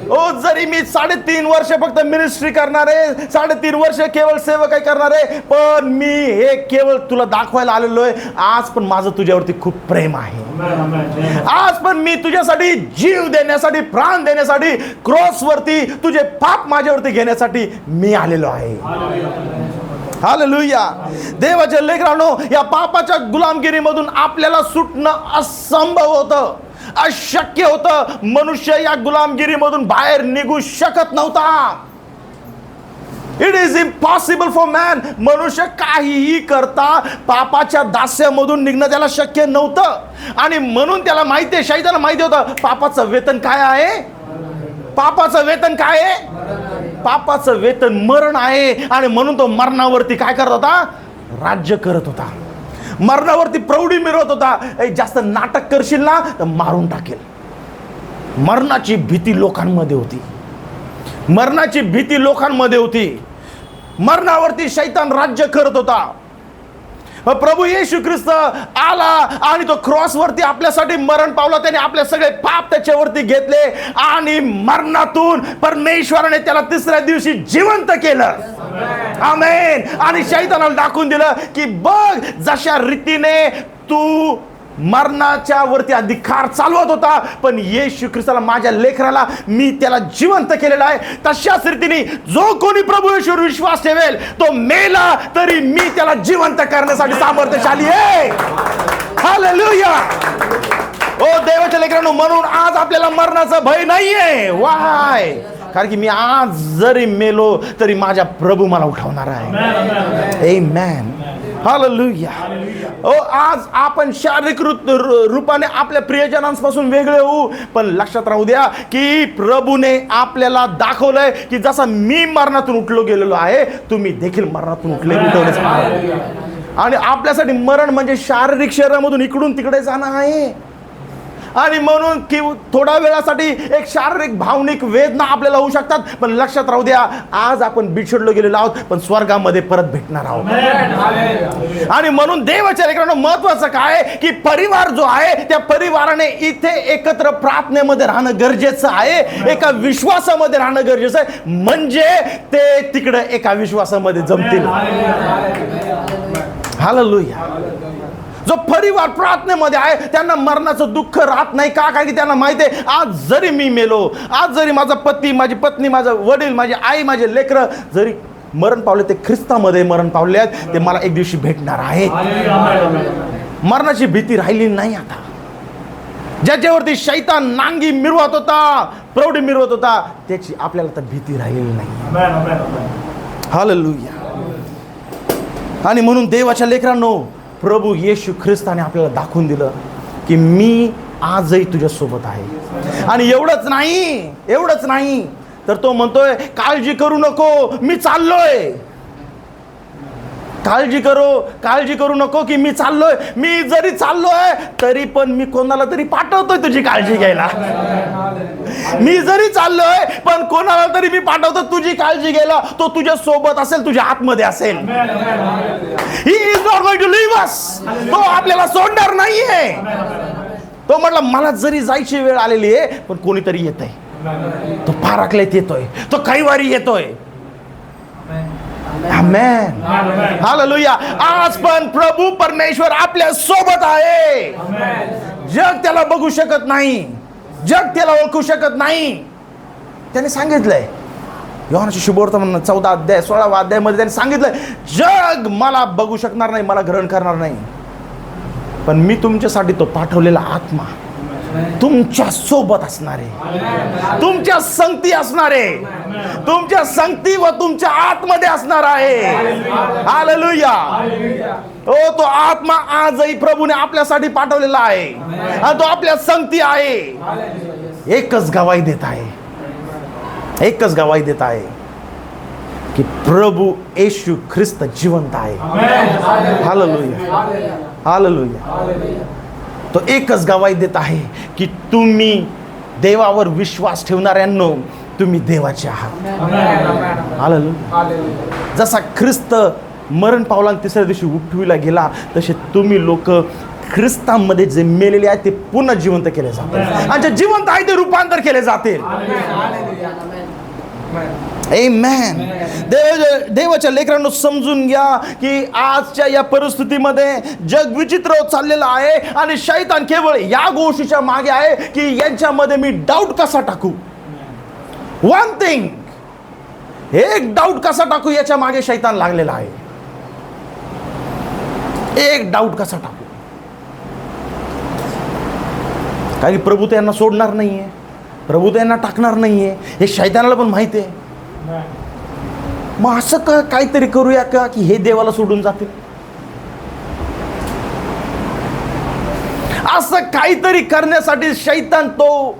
Speaker 1: ओ जरी मी 3.5 वर्ष फक्त मिनिस्ट्री करणार आहे, 3.5 वर्ष केवळ सेवकाई करणार आहे, पण मी हे केवळ तुला दाखवायला आलेलो आहे. आज पण माझं तुझ्यावरती खूप प्रेम आहे. आज पण मी तुझ्यासाठी जीव देण्यासाठी, प्राण देण्यासाठी, क्रॉसवरती तुझे पाप माझ्यावरती घेण्यासाठी मी आलेलो आहे. हालेलुया. देवाच्या लेकरांनो, या पापाच्या गुलामगिरीमधून आपल्याला सुटणं असंभव होतं, अशक्य होतं. मनुष्य या गुलामगिरीमधून बाहेर निघू शकत नव्हता. It is impossible for man. मनुष्य काहीही करता पापाच्या दास्यामधून निघणं त्याला शक्य नव्हतं. आणि म्हणून त्याला माहिती आहे, शैतानाला माहिती होतं पापाचं वेतन काय आहे. पापाचं वेतन काय आहे? पापाचं वेतन मरण आहे. आणि म्हणून तो मरणावरती काय करत होता? राज्य करत होता. मरणावरती प्रौढी मिरवत होता. जास्त नाटक करशील ना तर मारून टाकेल. मरणाची भीती लोकांमध्ये होती. मरणाची भीती लोकांमध्ये होती. मरणावरती शैतान राज्य करत होता. प्रभू येशू ख्रिस्त आला आणि तो क्रॉसवरती आपल्यासाठी मरण पावला. त्याने आपले सगळे पाप त्याच्यावरती घेतले आणि मरणातून परमेश्वराने त्याला 3ऱ्या दिवशी जिवंत केलं. आमेन. आणि शैतानाला दाखवून दिलं की बघ, जशा रीतीने तू मरणाच्या वरती अधिकार चालवत होता, पण येशू ख्रिस्ताला, माझ्या लेकराला मी त्याला जिवंत केलेला आहे. तशाच रीतीने जो कोणी प्रभू येशूवर विश्वास ठेवेल तो मेला तरी मी त्याला जिवंत करण्यासाठी सामर्थ्यशाली आहे. हालेलुया. ओ देवाच्या लेकरांनो, म्हणून आज आपल्याला मरणाचा भय नाहीये. वाय? कारण की मी आज जरी मेलो तरी माझ्या प्रभू मला उठवणार आहे. आमेन. हालेलुया. ओ आज आपण शारीरिक रूपाने आपल्या प्रियजनांपासून वेगळे होऊ, पण लक्षात राहू द्या की प्रभूने आपल्याला दाखवलंय की जसा मी मरणातून उठलो गेलेलो आहे, तुम्ही देखील मरणातून उठले. आणि आपल्यासाठी मरण म्हणजे शारीरिक शरीरामधून इकडून तिकडे जाणं आहे. आणि म्हणून की थोड्या वेळासाठी एक शारीरिक भावनिक वेदना आपल्याला होऊ शकतात, पण लक्षात राहू द्या, आज आपण बिछडलो गेलेलो आहोत, पण स्वर्गामध्ये परत भेटणार आहोत. आणि म्हणून देवाच्या लेकरांनो, महत्वाचं काय की परिवार जो आहे त्या परिवाराने इथे एकत्र प्रार्थनेमध्ये राहणं गरजेचं आहे, एका विश्वासामध्ये राहणं गरजेचं आहे, म्हणजे ते तिकडे एका विश्वासामध्ये जमतील. हालेलुया. जो परिवार प्रार्थनेमध्ये आहे त्यांना मरणाचं दुःख राहत नाही. का? कारण की त्यांना माहिती आहे, आज जरी मी मेलो, आज जरी माझा पती, माझी पत्नी, माझा वडील, माझी आई, माझे लेकरं जरी मरण पावले, ते ख्रिस्तामध्ये मरण पावले आहेत, ते मला एक दिवशी भेटणार आहेत. मरणाची भीती राहिली नाही आता. ज्याच्यावरती शैतान नांगी मिरवत होता, प्रौढी मिरवत होता, त्याची आपल्याला तर भीती राहिलेली नाही. हालेलुया. आणि म्हणून देवाच्या लेकरांनो, प्रभू येशू ख्रिस्ताने आपल्याला दाखवून दिलं की मी आजही तुझ्यासोबत आहे. आणि एवढंच नाही तर तो म्हणतोय, काळजी करू नको, मी चाललोय. काळजी करू नको की मी चाललोय. मी जरी चाललोय तरी पण मी कोणाला तरी पाठवतोय तुझी काळजी घ्यायला. मी जरी चाललोय पण कोणाला तरी मी पाठवतो तुझी काळजी घ्यायला. तो तुझ्या सोबत असेल, तुझ्या आतमध्ये असेल. He is not going to leave us. तो आपल्याला सोडणार नाहीये. तो म्हटला, मला जरी जायची वेळ आलेली आहे पण कोणीतरी येतंय. तो पाराकलेत येतोय, तो काही वारी येतोय. आमेन. हालेलुया. आज पण प्रभू परमेश्वर आपल्या सोबत आहे. जग त्याला बघू शकत नाही, जग त्याला ओळखू शकत नाही. त्याने सांगितलंय, योहानची शुभवर्तमान 14 अध्याय 16 अध्यायामध्ये त्याने सांगितलंय, जग मला बघू शकणार नाही, मला ग्रहण करणार नाही, पण मी तुमच्यासाठी तो पाठवलेला आत्मा तुमच्या सोबत असणारे, तुमच्या संगती असणारे, तुमच्या संगती व तुमच्या आतमध्ये असणार आहे. हालेलुया. ओ तो आत्मा आजही प्रभूने आपल्यासाठी पाठवलेला आहे आणि तो आपल्या संगती आहे. एकच गवाही देत आहे की प्रभू येशू ख्रिस्त जिवंत आहे. हालेलुया. तो एकच गवाही देत आहे की तुम्ही देवावर विश्वास ठेवणाऱ्यांनो, तुम्ही देवाचे आहात. हालेलुया. जसा ख्रिस्त मरण पावला आणि 3ऱ्या दिवशी उठविला गेला, तसे तुम्ही लोक ख्रिस्तामध्ये जे मेलेले आहेत ते पुन्हा जिवंत केले जातील, आणि जे जिवंत आहे ते रूपांतर केले जातील. आमेन. देवाच्या लेकरांनो, समजून घ्या की आजच्या या परिस्थितीमध्ये जग विचित्र होत चाललेलं आहे, आणि शैतान केवळ या गोष्टीच्या मागे आहे की यांच्यामध्ये मी डाऊट कसा टाकू. वन थिंग, एक डाऊट कसा टाकू याच्या मागे शैतान लागलेला आहे. एक डाऊट कसा टाकू, कारण प्रभू त्यांना सोडणार नाहीये, प्रभू त्यांना टाकणार नाहीये, हे शैतानाला पण माहिती आहे. मग असं काहीतरी करूया का की हे देवाला सोडून जातील. असं काहीतरी करण्यासाठी शैतान तो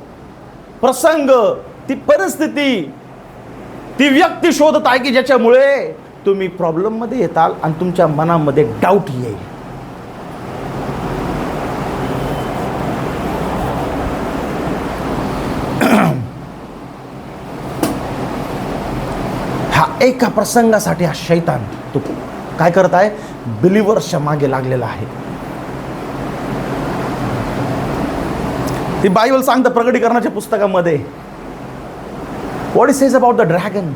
Speaker 1: प्रसंग, ती परिस्थिती, ती व्यक्ती शोधत आहे की ज्याच्यामुळे तुम्ही प्रॉब्लेम मध्ये येताल आणि तुमच्या मनामध्ये डाऊट येईल. हा एका प्रसंगासाठी हा शैतान तो काय करत आहे, बिलीव्हर्सच्या मागे लागलेला आहे. ती बायबल सांगतं प्रकटीकरणाच्या पुस्तकामध्ये, what it says about the dragon.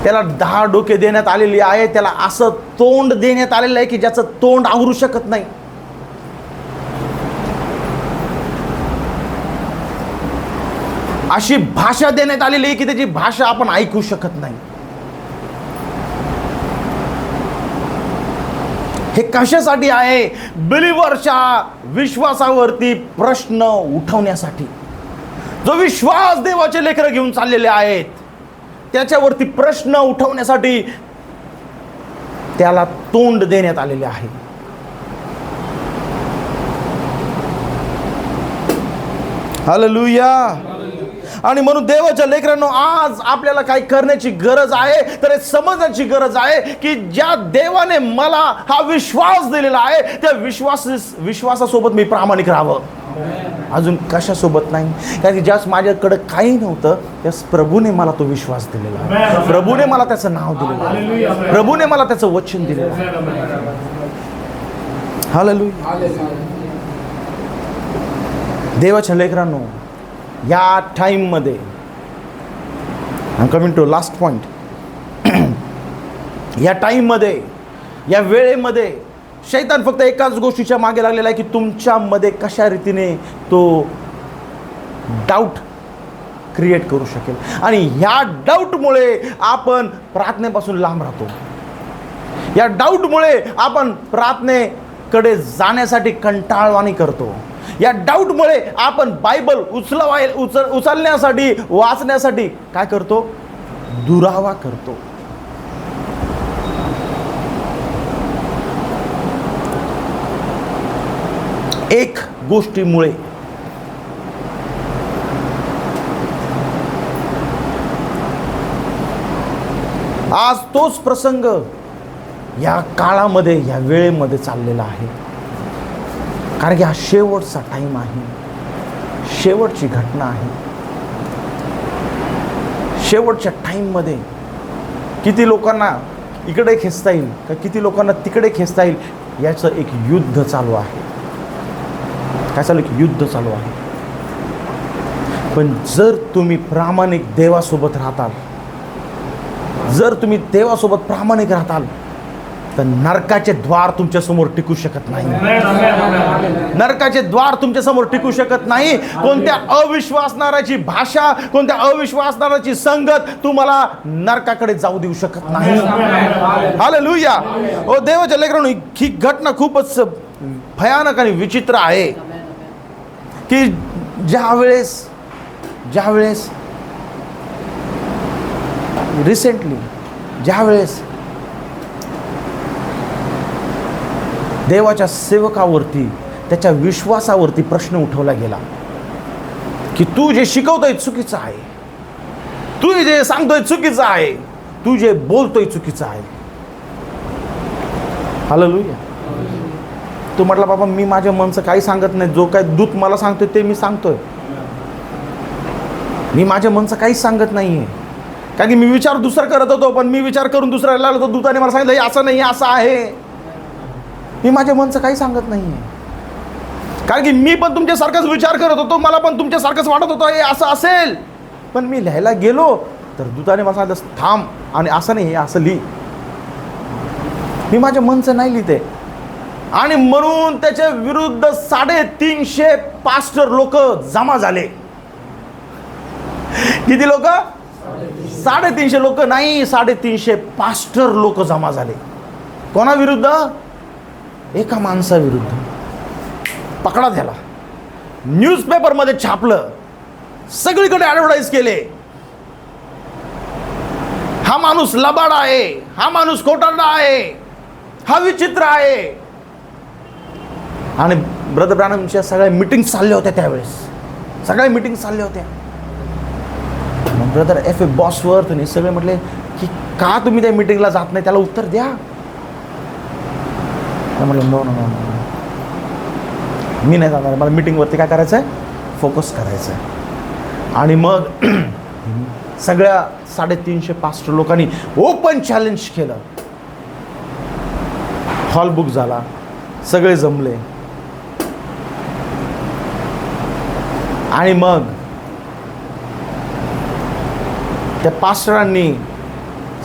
Speaker 1: त्याला 10 डोके देण्यात आलेली आहे, त्याला असं तोंड देण्यात आलेलं आहे की ज्याचं तोंड आवरू शकत नाही. अशी भाषा देण्यात आलेली आहे की त्याची भाषा आपण ऐकू शकत नाही. हे कशासाठी आहे, बिलीव्हरच्या विश्वासावरती प्रश्न उठवण्यासाठी. जो विश्वास देवाचे लेकरं घेऊन चाललेले आहेत त्याच्यावरती प्रश्न उठवण्यासाठी त्याला तोंड देण्यात आलेले आहे. हालेलुया. आणि म्हणून देवाच्या लेकरांनो, आज आपल्याला काही करण्याची गरज आहे, तर हे समजण्याची गरज आहे की ज्या देवाने मला हा विश्वास दिलेला आहे त्या विश्वासासोबत मी प्रामाणिक राहावं, अजून कशासोबत नाही. कारण की ज्यास माझ्याकडे काही नव्हतं त्यास प्रभूने मला तो विश्वास दिलेला आहे, प्रभूने मला त्याचं नाव दिलेलं आहे, प्रभूने मला त्याचं वचन दिलेलं आहे. हालेलुया. देवाच्या लेकरांनो, या टाईममध्ये, I am coming to last point, या टाईममध्ये, या वेळेमध्ये शैतान फक्त एकाच गोष्टीच्या मागे लागलेला आहे की तुमच्यामध्ये कशा रीतीने तो डाऊट क्रिएट करू शकेल. आणि ह्या डाऊटमुळे आपण प्रार्थनेपासून लांब राहतो. या डाऊटमुळे आपण प्रार्थनेकडे जाण्यासाठी कंटाळवाणी करतो. या डाऊटमुळे आपण बायबल उचलण्यासाठी, वाचण्यासाठी काय करतो, दुरावा करतो. एक गोष्टीमुळे आज तोच प्रसंग या काळामध्ये, या वेळेमध्ये चाललेला आहे. कारण की हा शेवटचा टाइम आहे, शेवटची घटना आहे. शेवटच्या टाईममध्ये किती लोकांना इकडे खेचता येईल का किती लोकांना तिकडे खेचता येईल याचं एक युद्ध चालू आहे. काय चालू, एक युद्ध चालू आहे. पण जर तुम्ही प्रामाणिक देवासोबत राहताल, जर तुम्ही देवासोबत प्रामाणिक राहताल, तर नरकाचे द्वार तुमच्या समोर टिकू शकत नाही. नरकाचे द्वार तुमच्या समोर टिकू शकत नाही. कोणत्या अविश्वासणाऱ्याची भाषा, कोणत्या अविश्वासणाऱ्याची संगत तुम्हाला नरकाकडे जाऊ देऊ शकत नाही. हालेलुया. ओ देवाच्या लेकरांनो, ही घटना खूपच भयानक आणि विचित्र आहे की ज्यावेळेस रिसेंटली ज्यावेळेस देवाच्या सेवकावरती, त्याच्या विश्वासावरती प्रश्न उठवला गेला की तू जे शिकवतोय चुकीचं आहे, तू जे सांगतोय चुकीचं आहे, तू जे बोलतोय चुकीचं आहे. हालेलुया. तू म्हटला बाबा मी माझ्या मनचं काही सांगत नाही, जो काय दूत मला सांगतोय ते मी सांगतोय, मी माझ्या मनचं काहीच सांगत नाहीये. कारण की मी विचार दुसरा करत होतो, पण मी विचार करून दुसऱ्याला लागलो, तो दूताने मला सांगितलं हे असं नाही, असं आहे. मी माझ्या मनचं काही सांगत नाही आहे. कारण की मी पण तुमच्यासारखाच विचार करत होतो, मला पण तुमच्यासारखंच वाटत होतं हे असं असेल. पण मी लिहायला गेलो तर दूताने मला सांगितलं थांब, आणि असं नाही, हे असं लिही. मी माझ्या मनचं नाही लिहिते. आणि म्हणून त्याच्या विरुद्ध 350 पास्टर लोक जमा झाले. किती लोक? 350 लोक नाही, 350 पास्टर लोक जमा झाले. कोणाविरुद्ध? एका माणसाविरुद्ध. पकडा त्याला. न्यूजपेपरमध्ये छापलं, सगळीकडे ॲडव्हर्टाईज केले, हा माणूस लबाड आहे, हा माणूस खोटारडा आहे, हा विचित्र आहे. आणि ब्रदर ब्रॅनमच्या सगळ्या मीटिंग चालल्या होत्या त्यावेळेस, सगळ्या मीटिंग चालल्या होत्या. मग ब्रदर एफ ए बॉसवर तुम्ही सगळे म्हटले की का तुम्ही त्या मीटिंगला जात नाही, त्याला उत्तर द्या. म्हटलं नो नो नो, मी नाही जाणार, मला मीटिंगवरती काय करायचं आहे, फोकस करायचं आहे. आणि मग सगळ्या 350 पास्टर लोकांनी ओपन चॅलेंज केलं. हॉल बुक झाला, सगळे जमले. आणि मग त्या पास्टरांनी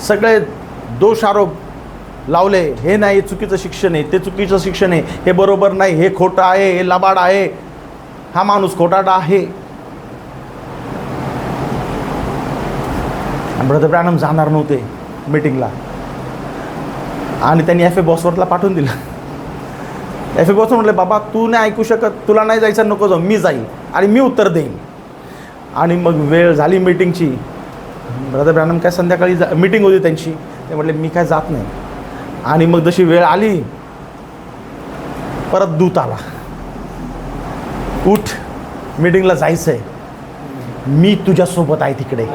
Speaker 1: सगळे दोष आरोप लावले. हे नाही, चुकीचं शिक्षण आहे, ते चुकीचं शिक्षण आहे, हे बरोबर नाही, हे खोटं आहे, हे लबाड आहे, हा माणूस खोटारडा आहे. ब्रदर ब्रॅनम जाणार नव्हते मीटिंगला. आणि त्यांनी एफ ए बॉसवरला पाठवून दिलं. एफ ए बॉस म्हटले बाबा तू नाही ऐकू शकत, तुला नाही जायचं, नको जाऊ, मी जाईल आणि मी उत्तर देईन. आणि मग वेळ झाली मीटिंगची. ब्रदर ब्रॅनम काय संध्याकाळी मीटिंग होती त्यांची, ते म्हटले मी काय जात नाही. आणि मग जशी वेळ आली परत दूत आला, उठ मीटिंगला जायचं आहे, मी तुझ्यासोबत आहे तिकडे,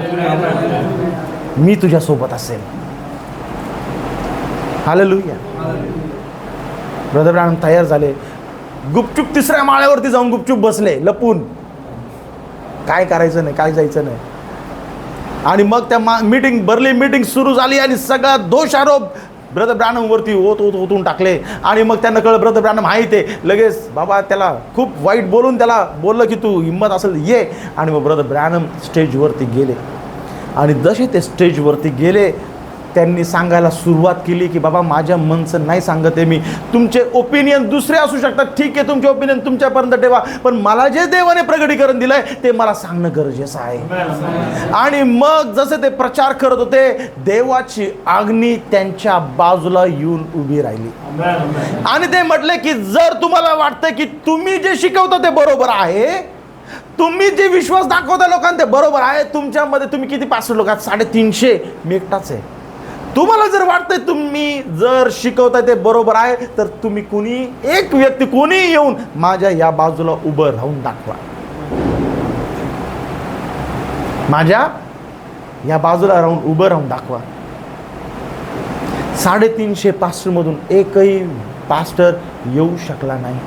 Speaker 1: मी तुझ्यासोबत असेल. हालेलुया. ब्रदर ब्रॅनम तयार झाले, गुपचूप 3ऱ्या माळ्यावरती जाऊन गुपचूप बसले लपून, काय करायचं नाही, काय जायचं नाही. आणि मग त्या मीटिंग भरली, मीटिंग सुरू झाली आणि सगळा दोष आरोप ब्रदर ब्रॅनमवरती ओतून टाकले. आणि मग त्यांना कळलं ब्रदर ब्रॅनम आहे ते, लगेच बाबा त्याला खूप वाईट बोलून त्याला बोललं की तू हिंमत असेल ये. आणि मग ब्रदर ब्रॅनम स्टेजवरती गेले. आणि जसे ते स्टेजवरती गेले त्यांनी सांगायला सुरुवात केली की बाबा माझ्या मनचं नाही सांगत आहे मी, तुमचे ओपिनियन दुसरे असू शकतात, ठीक आहे तुमचे ओपिनियन तुमच्यापर्यंत ठेवा, पण मला जे देवाने प्रगटीकरण दिलंय ते मला सांगणं गरजेचं आहे. आणि मग जसे ते प्रचार करत होते देवाची अग्नी त्यांच्या बाजूला येऊन उभी राहिली. आणि ते म्हटले की जर तुम्हाला वाटतं की तुम्ही जे शिकवता ते बरोबर आहे, तुम्ही जे विश्वास दाखवता लोकांना ते बरोबर आहे, तुमच्यामध्ये तुम्ही किती पास्टर लोक आहात, 350, मी एकटाच आहे. तुम्हाला जर वाटतंय तुम्ही जर शिकवताय ते बरोबर आहे तर तुम्ही कुणी एक व्यक्ती कोणी येऊन माझ्या या बाजूला उभं राहून दाखवा, माझ्या या बाजूला उभं राहून दाखवा. 350 पास्टर मधून एकही पास्टर येऊ शकला नाही.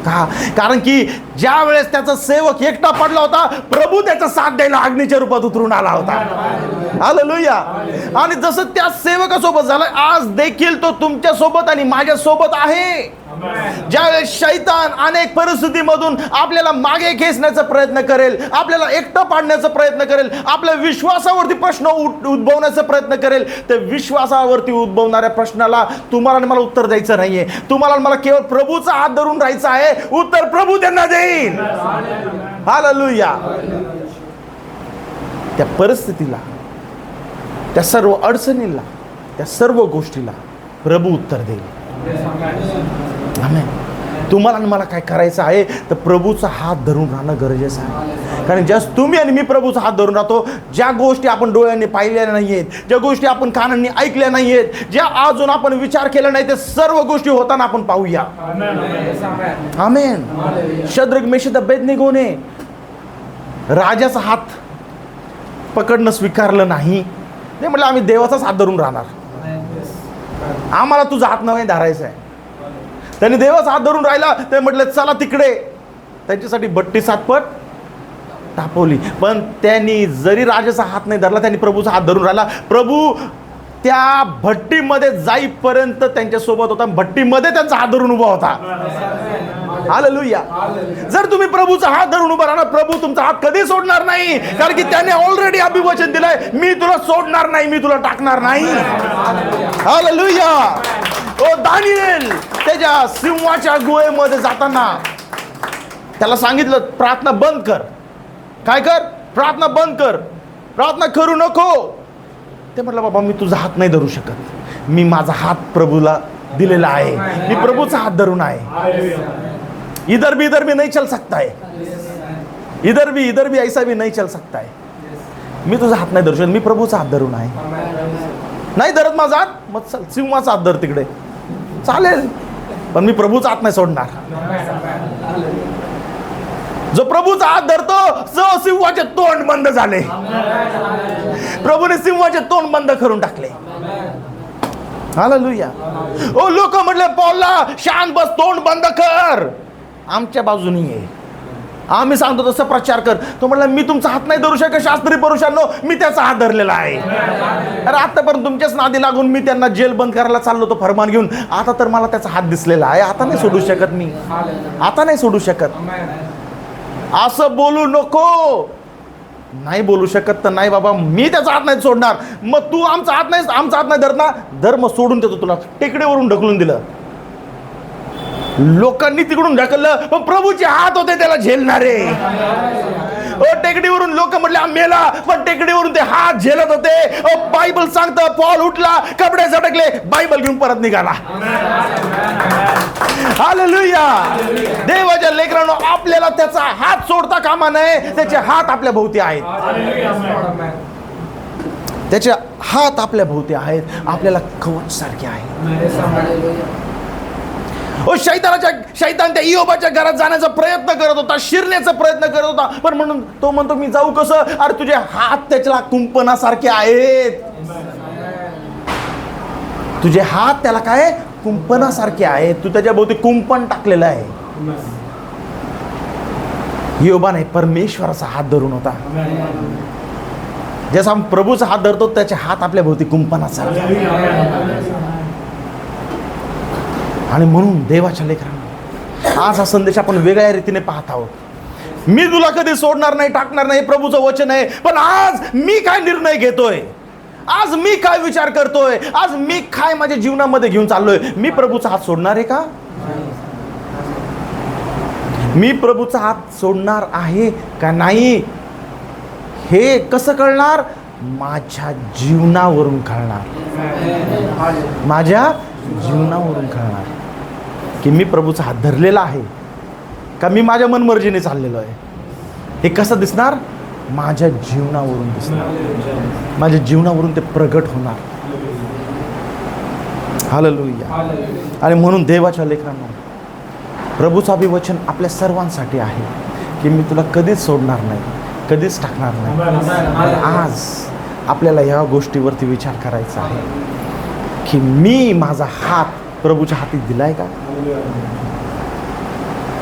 Speaker 1: का? कारण की ज्या वेळेस त्याचा सेवक एकटा पडला होता, प्रभू त्याचा साथ द्यायला अग्नीच्या रूपात उतरून आला होता. हालेलुया. आणि जसं त्या सेवकासोबत झालं, आज देखील तो तुमच्या सोबत आणि माझ्या सोबत आहे. ज्यावेळेस शैतान अनेक परिस्थितीमधून आपल्याला मागे खेचण्याचा प्रयत्न करेल, आपल्याला एकटं पाडण्याचा प्रयत्न करेल, आपल्या विश्वासावरती प्रश्न उद्भवण्याचा प्रयत्न करेल, तर विश्वासावरती उद्भवणाऱ्या प्रश्नाला तुम्हाला आणि मला उत्तर द्यायचं नाहीये. तुम्हाला मला केवळ प्रभूचा हात धरून राहायचं आहे, उत्तर प्रभू त्यांना देईल. हालेलुया. त्या परिस्थितीला, त्या सर्व अडचणीला, त्या सर्व गोष्टीला प्रभू उत्तर देईल. आमेन. तुम्हाला आणि मला काय करायचं आहे तर प्रभूचा हात धरून राहणं गरजेचं आहे. कारण ज्या तुम्ही आणि मी प्रभूचा हात धरून राहतो, ज्या गोष्टी आपण डोळ्यांनी पाहिल्या नाहीयेत, ज्या गोष्टी आपण कानांनी ऐकल्या नाहीयेत, ज्या अजून आपण विचार केला नाही, ते सर्व गोष्टी होताना आपण पाहूया. आमेन. शद्रक मेशक अबेदनेगोने राजाचा हात पकडणं स्वीकारलं नाही. ते म्हटलं आम्ही देवाचाच हात धरून राहणार, आम्हाला तुझा हात नव्हे धरायचा आहे. त्यांनी देवाचा हात धरून राहिला. ते म्हटले चला तिकडे. त्यांच्यासाठी बट्टी 7 पट तापवली. पण त्यांनी जरी राजाचा हात नाही धरला, त्यांनी प्रभूचा हात धरून राहिला. प्रभू त्या भट्टीमध्ये जाईपर्यंत त्यांच्यासोबत होता. भट्टीमध्ये त्यांचा हात धरून उभा होता. हालेलुया. जर तुम्ही प्रभूचा हात धरून उभा राहणार, प्रभू तुमचा हात कधी सोडणार नाही, कारण की त्याने ऑलरेडी अभिवचन दिलंय, मी तुला सोडणार नाही, मी तुला टाकणार नाही. हालेलुया. ओ दानिएल त्याच्या सिंहाच्या गुहेमध्ये जाताना त्याला सांगितलं प्रार्थना बंद कर. काय कर? प्रार्थना बंद कर, प्रार्थना करू नको. ते म्हटलं बाबा मी तुझा हात नाही धरू शकत, मी माझा हात प्रभूला दिलेला आहे, मी प्रभूचा हात धरून आहे. इधर भी नहीं चल सकता है, इधर भी ऐसा भी नहीं चल सकता है. मी तुझा हात नाही धरू शकत, मी प्रभूचा हात धरून आहे. नाही धरत माझा हात, मग चल सिंहाचा हात धर तिकडे, चालेल, पण मी प्रभूचा हात नाही सोडणार. जो प्रभूचा हात धरतो, जो सिंहाचे तोंड बंद झाले. प्रभूने सिंहाचे तोंड बंद करून टाकले. हालेलुया. ओ लोक म्हटले पौलला शांत बस, तोंड बंद कर, आमच्या बाजूनी आहे, आम्ही सांगतो तसं प्रचार कर. तो म्हटला मी तुमचा हात नाही धरू शकत शास्त्री पुरुषांनो, मी त्याचा हात धरलेला आहे. अरे आतापर्यंत तुमच्याच नादी लागून मी त्यांना जेल बंद करायला चाललो होतो फरमान घेऊन, आता तर मला त्याचा हात दिसलेला आहे, आता नाही सोडू शकत मी, आता नाही सोडू शकत. असं बोलू नको. नाही बोलू शकत तर नाही बाबा, मी त्याचा हात नाही सोडणार. मग तू आमचा हात नाही धरणार, धर मग सोडून देतो तुला. टेकडीवरून ढकलून दिलं. लोकांनी तिकडून ढकललं, पण प्रभूचे हात होते त्याला झेलणारे. टेकडीवरून लोक म्हटले मेला, पण टेकडीवरून ते हात झेलत होते. बायबल सांगतं पॉल उठला, कपडे झटकले, बायबल घेऊन परत निघाला. हालेलुया. देवाच्या लेकरांनो, आपल्याला त्याचा हात सोडता कामा नये. त्याचे हात आपल्या भोवती आहेत, त्याचे हात आपल्या भोवती आहेत, आपल्याला कवच सारखे आहे. शैतान त्या इयोबाच्या घरात जाण्याचा प्रयत्न करत होता, शिरण्याचा प्रयत्न करत होता, पण म्हणून तो म्हणतो मी जाऊ कसं? अरे तुझे हात त्याच्याला कुंपणासारखे आहेत. तुझे हात त्याला काय कुंपणासारखे आहेत, तू त्याच्या भोवती कुंपण टाकलेलं आहे. इयोबा नाही, परमेश्वराचा हात धरून होता. जसा प्रभूचा हात धरतो, त्याचे हात आपल्या भोवती कुंपणासारखे आहेत. आणि म्हणून देवाच्या लेकरांना आज हा संदेश आपण वेगळ्या रीतीने पाहत आहोत. मी तुला कधी सोडणार नाही, टाकणार नाही, प्रभूचं वचन आहे. पण आज मी काय निर्णय घेतोय, आज मी काय विचार करतोय, आज मी काय माझ्या जीवनामध्ये घेऊन चाललोय. मी प्रभूचा हात सोडणार आहे का? मी प्रभूचा हात सोडणार आहे का नाही, हे कसं कळणार? माझ्या जीवनावरून कळणार. माझ्या जीवनावरून कळणार की मी प्रभूचा हात धरलेला आहे का मी माझ्या मनमर्जीने चाललेलो आहे. हे कसं दिसणार? माझ्या जीवनावरून दिसणार, माझ्या जीवनावरून ते प्रगट होणार. हालेलुया. आणि म्हणून देवाच्या लेकरांनो, प्रभूचं अभिवचन आपल्या सर्वांसाठी आहे की मी तुला कधीच सोडणार नाही, कधीच टाकणार नाही. आज आपल्याला या गोष्टीवरती विचार करायचा आहे की मी माझा हात प्रभूच्या हाती दिलाय का?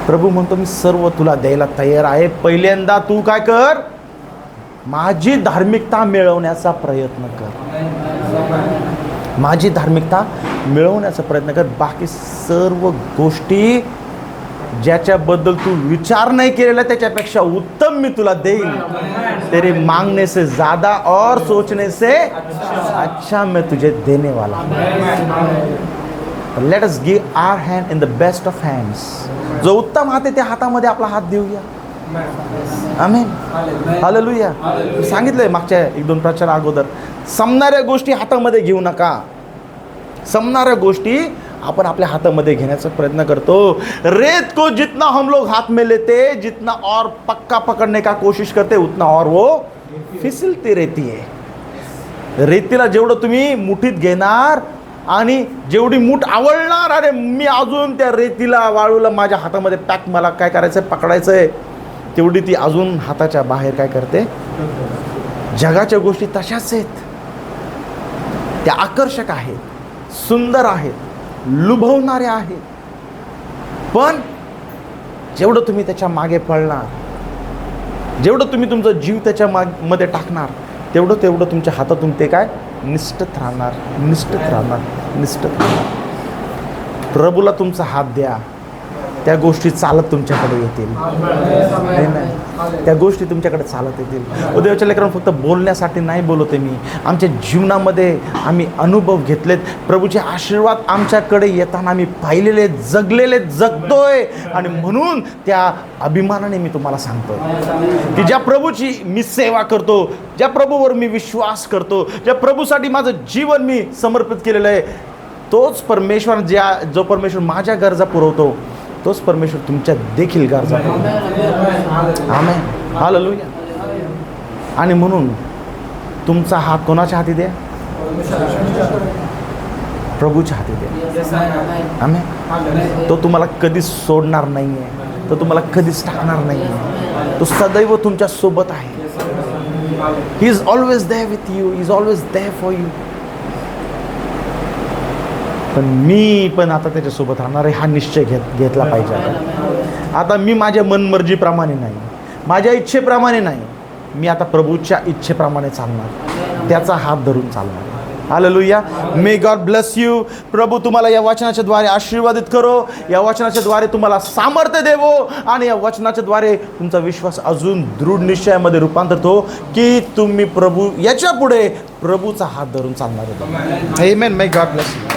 Speaker 1: प्रभू म्हणतो मी सर्व तुला द्यायला तयार आहे. पहिल्यांदा तू काय कर? माझी धार्मिकता मिळवण्याचा प्रयत्न कर. माझी धार्मिकता मिळवण्याचा प्रयत्न कर. बाकी सर्व गोष्टी ज्याच्याबद्दल तू विचार नाही केलेला त्याच्यापेक्षा उत्तम मी तुला देईल. तेरे मांगने से ज्यादा और सोचने से अच्छा मैं तुझे देने वाला. Let us give hour hand in the best of hands. जो उत्तम हात आहे त्या हातामध्ये आपला हात देऊया. आमेन. हालेलुया. सांगितलंय मागच्या 1-2 प्रचार अगोदर, संपणाऱ्या गोष्टी हातामध्ये घेऊ नका. संपणाऱ्या गोष्टी अपन आपल्या हाथामध्ये घेण्याचा प्रयत्न करतो. रेत को जितना हम लोग हाथ में लेते, जितना और पक्का पकड़ने का कोशिश करते, उतना और वो फिसलती रहती है. रेतीला जेवढं तुम्ही मुठीत घेणार आणि जेवढी मूठ आवळणार, अरे मी अजून त्या रेतीला वाळूला माझ्या हातामध्ये पॅक, मला काय करायचं आहे, पकडायचं आहे, तेवढी ती अजून हाताच्या बाहेर काय करते. जगाच्या गोष्टी तशाच आहेत. त्या आकर्षक आहेत, सुंदर आहेत, लुभवणारे आहेत. पण जेवढं तुम्ही त्याच्या मागे पळणार, जेवढं तुम्ही तुमचा जीव त्याच्या मध्ये टाकणार, तेवढं तुमच्या हातातून ते काय निष्ठत राहणार, निष्ठत राहणार, निष्ठत राहणार. प्रभूला तुमचा हात द्या, त्या गोष्टी चालत तुमच्याकडे येतील. Amen. त्या गोष्टी तुमच्याकडे चालत येतील. देवाच्या लेकरांना फक्त बोलण्यासाठी नाही बोलवते मी, आमच्या जीवनामध्ये आम्ही अनुभव घेतलेत. प्रभूचे आशीर्वाद आमच्याकडे येताना आम्ही पाहिलेले, जगलेले, जगतोय. आणि म्हणून त्या अभिमानाने मी तुम्हाला सांगतो की ज्या प्रभूची मी सेवा करतो, ज्या प्रभूवर मी विश्वास करतो, ज्या प्रभूसाठी माझं जीवन मी समर्पित केलेलं आहे, तोच परमेश्वर, जो परमेश्वर माझ्या गरजा पुरवतो, तोच परमेश्वर तुमच्या देखील गरजा पुरवतो. आमेन. हालेलुया. आणि म्हणून तुमचा हात कोणाच्या हाती द्या? प्रभूच्या हाती द्या. आमेन. तो तुम्हाला कधीच सोडणार नाही आहे, तो तुम्हाला कधीच टाकणार नाही आहे. तो सदैव तुमच्या सोबत आहे. He is always there with you, he is always there for you. पण मी पण आता त्याच्यासोबत राहणार आहे, हा निश्चय घेतला पाहिजे. आता मी माझ्या मनमर्जीप्रमाणे नाही, माझ्या इच्छेप्रमाणे नाही, मी आता प्रभूच्या इच्छेप्रमाणे चालणार, त्याचा हात धरून चालणार. Hallelujah. May God bless you. प्रभू तुम्हाला या वचनाच्या द्वारे आशीर्वादित करो, या वचनाच्या द्वारे तुम्हाला सामर्थ्य देवो, आणि या वचनाच्या द्वारे तुमचा विश्वास अजून दृढ निश्चयामध्ये रूपांतरित हो की तुम्ही प्रभू याच्या पुढे प्रभूचा हात धरून चालणार आहे. Amen. May God bless you.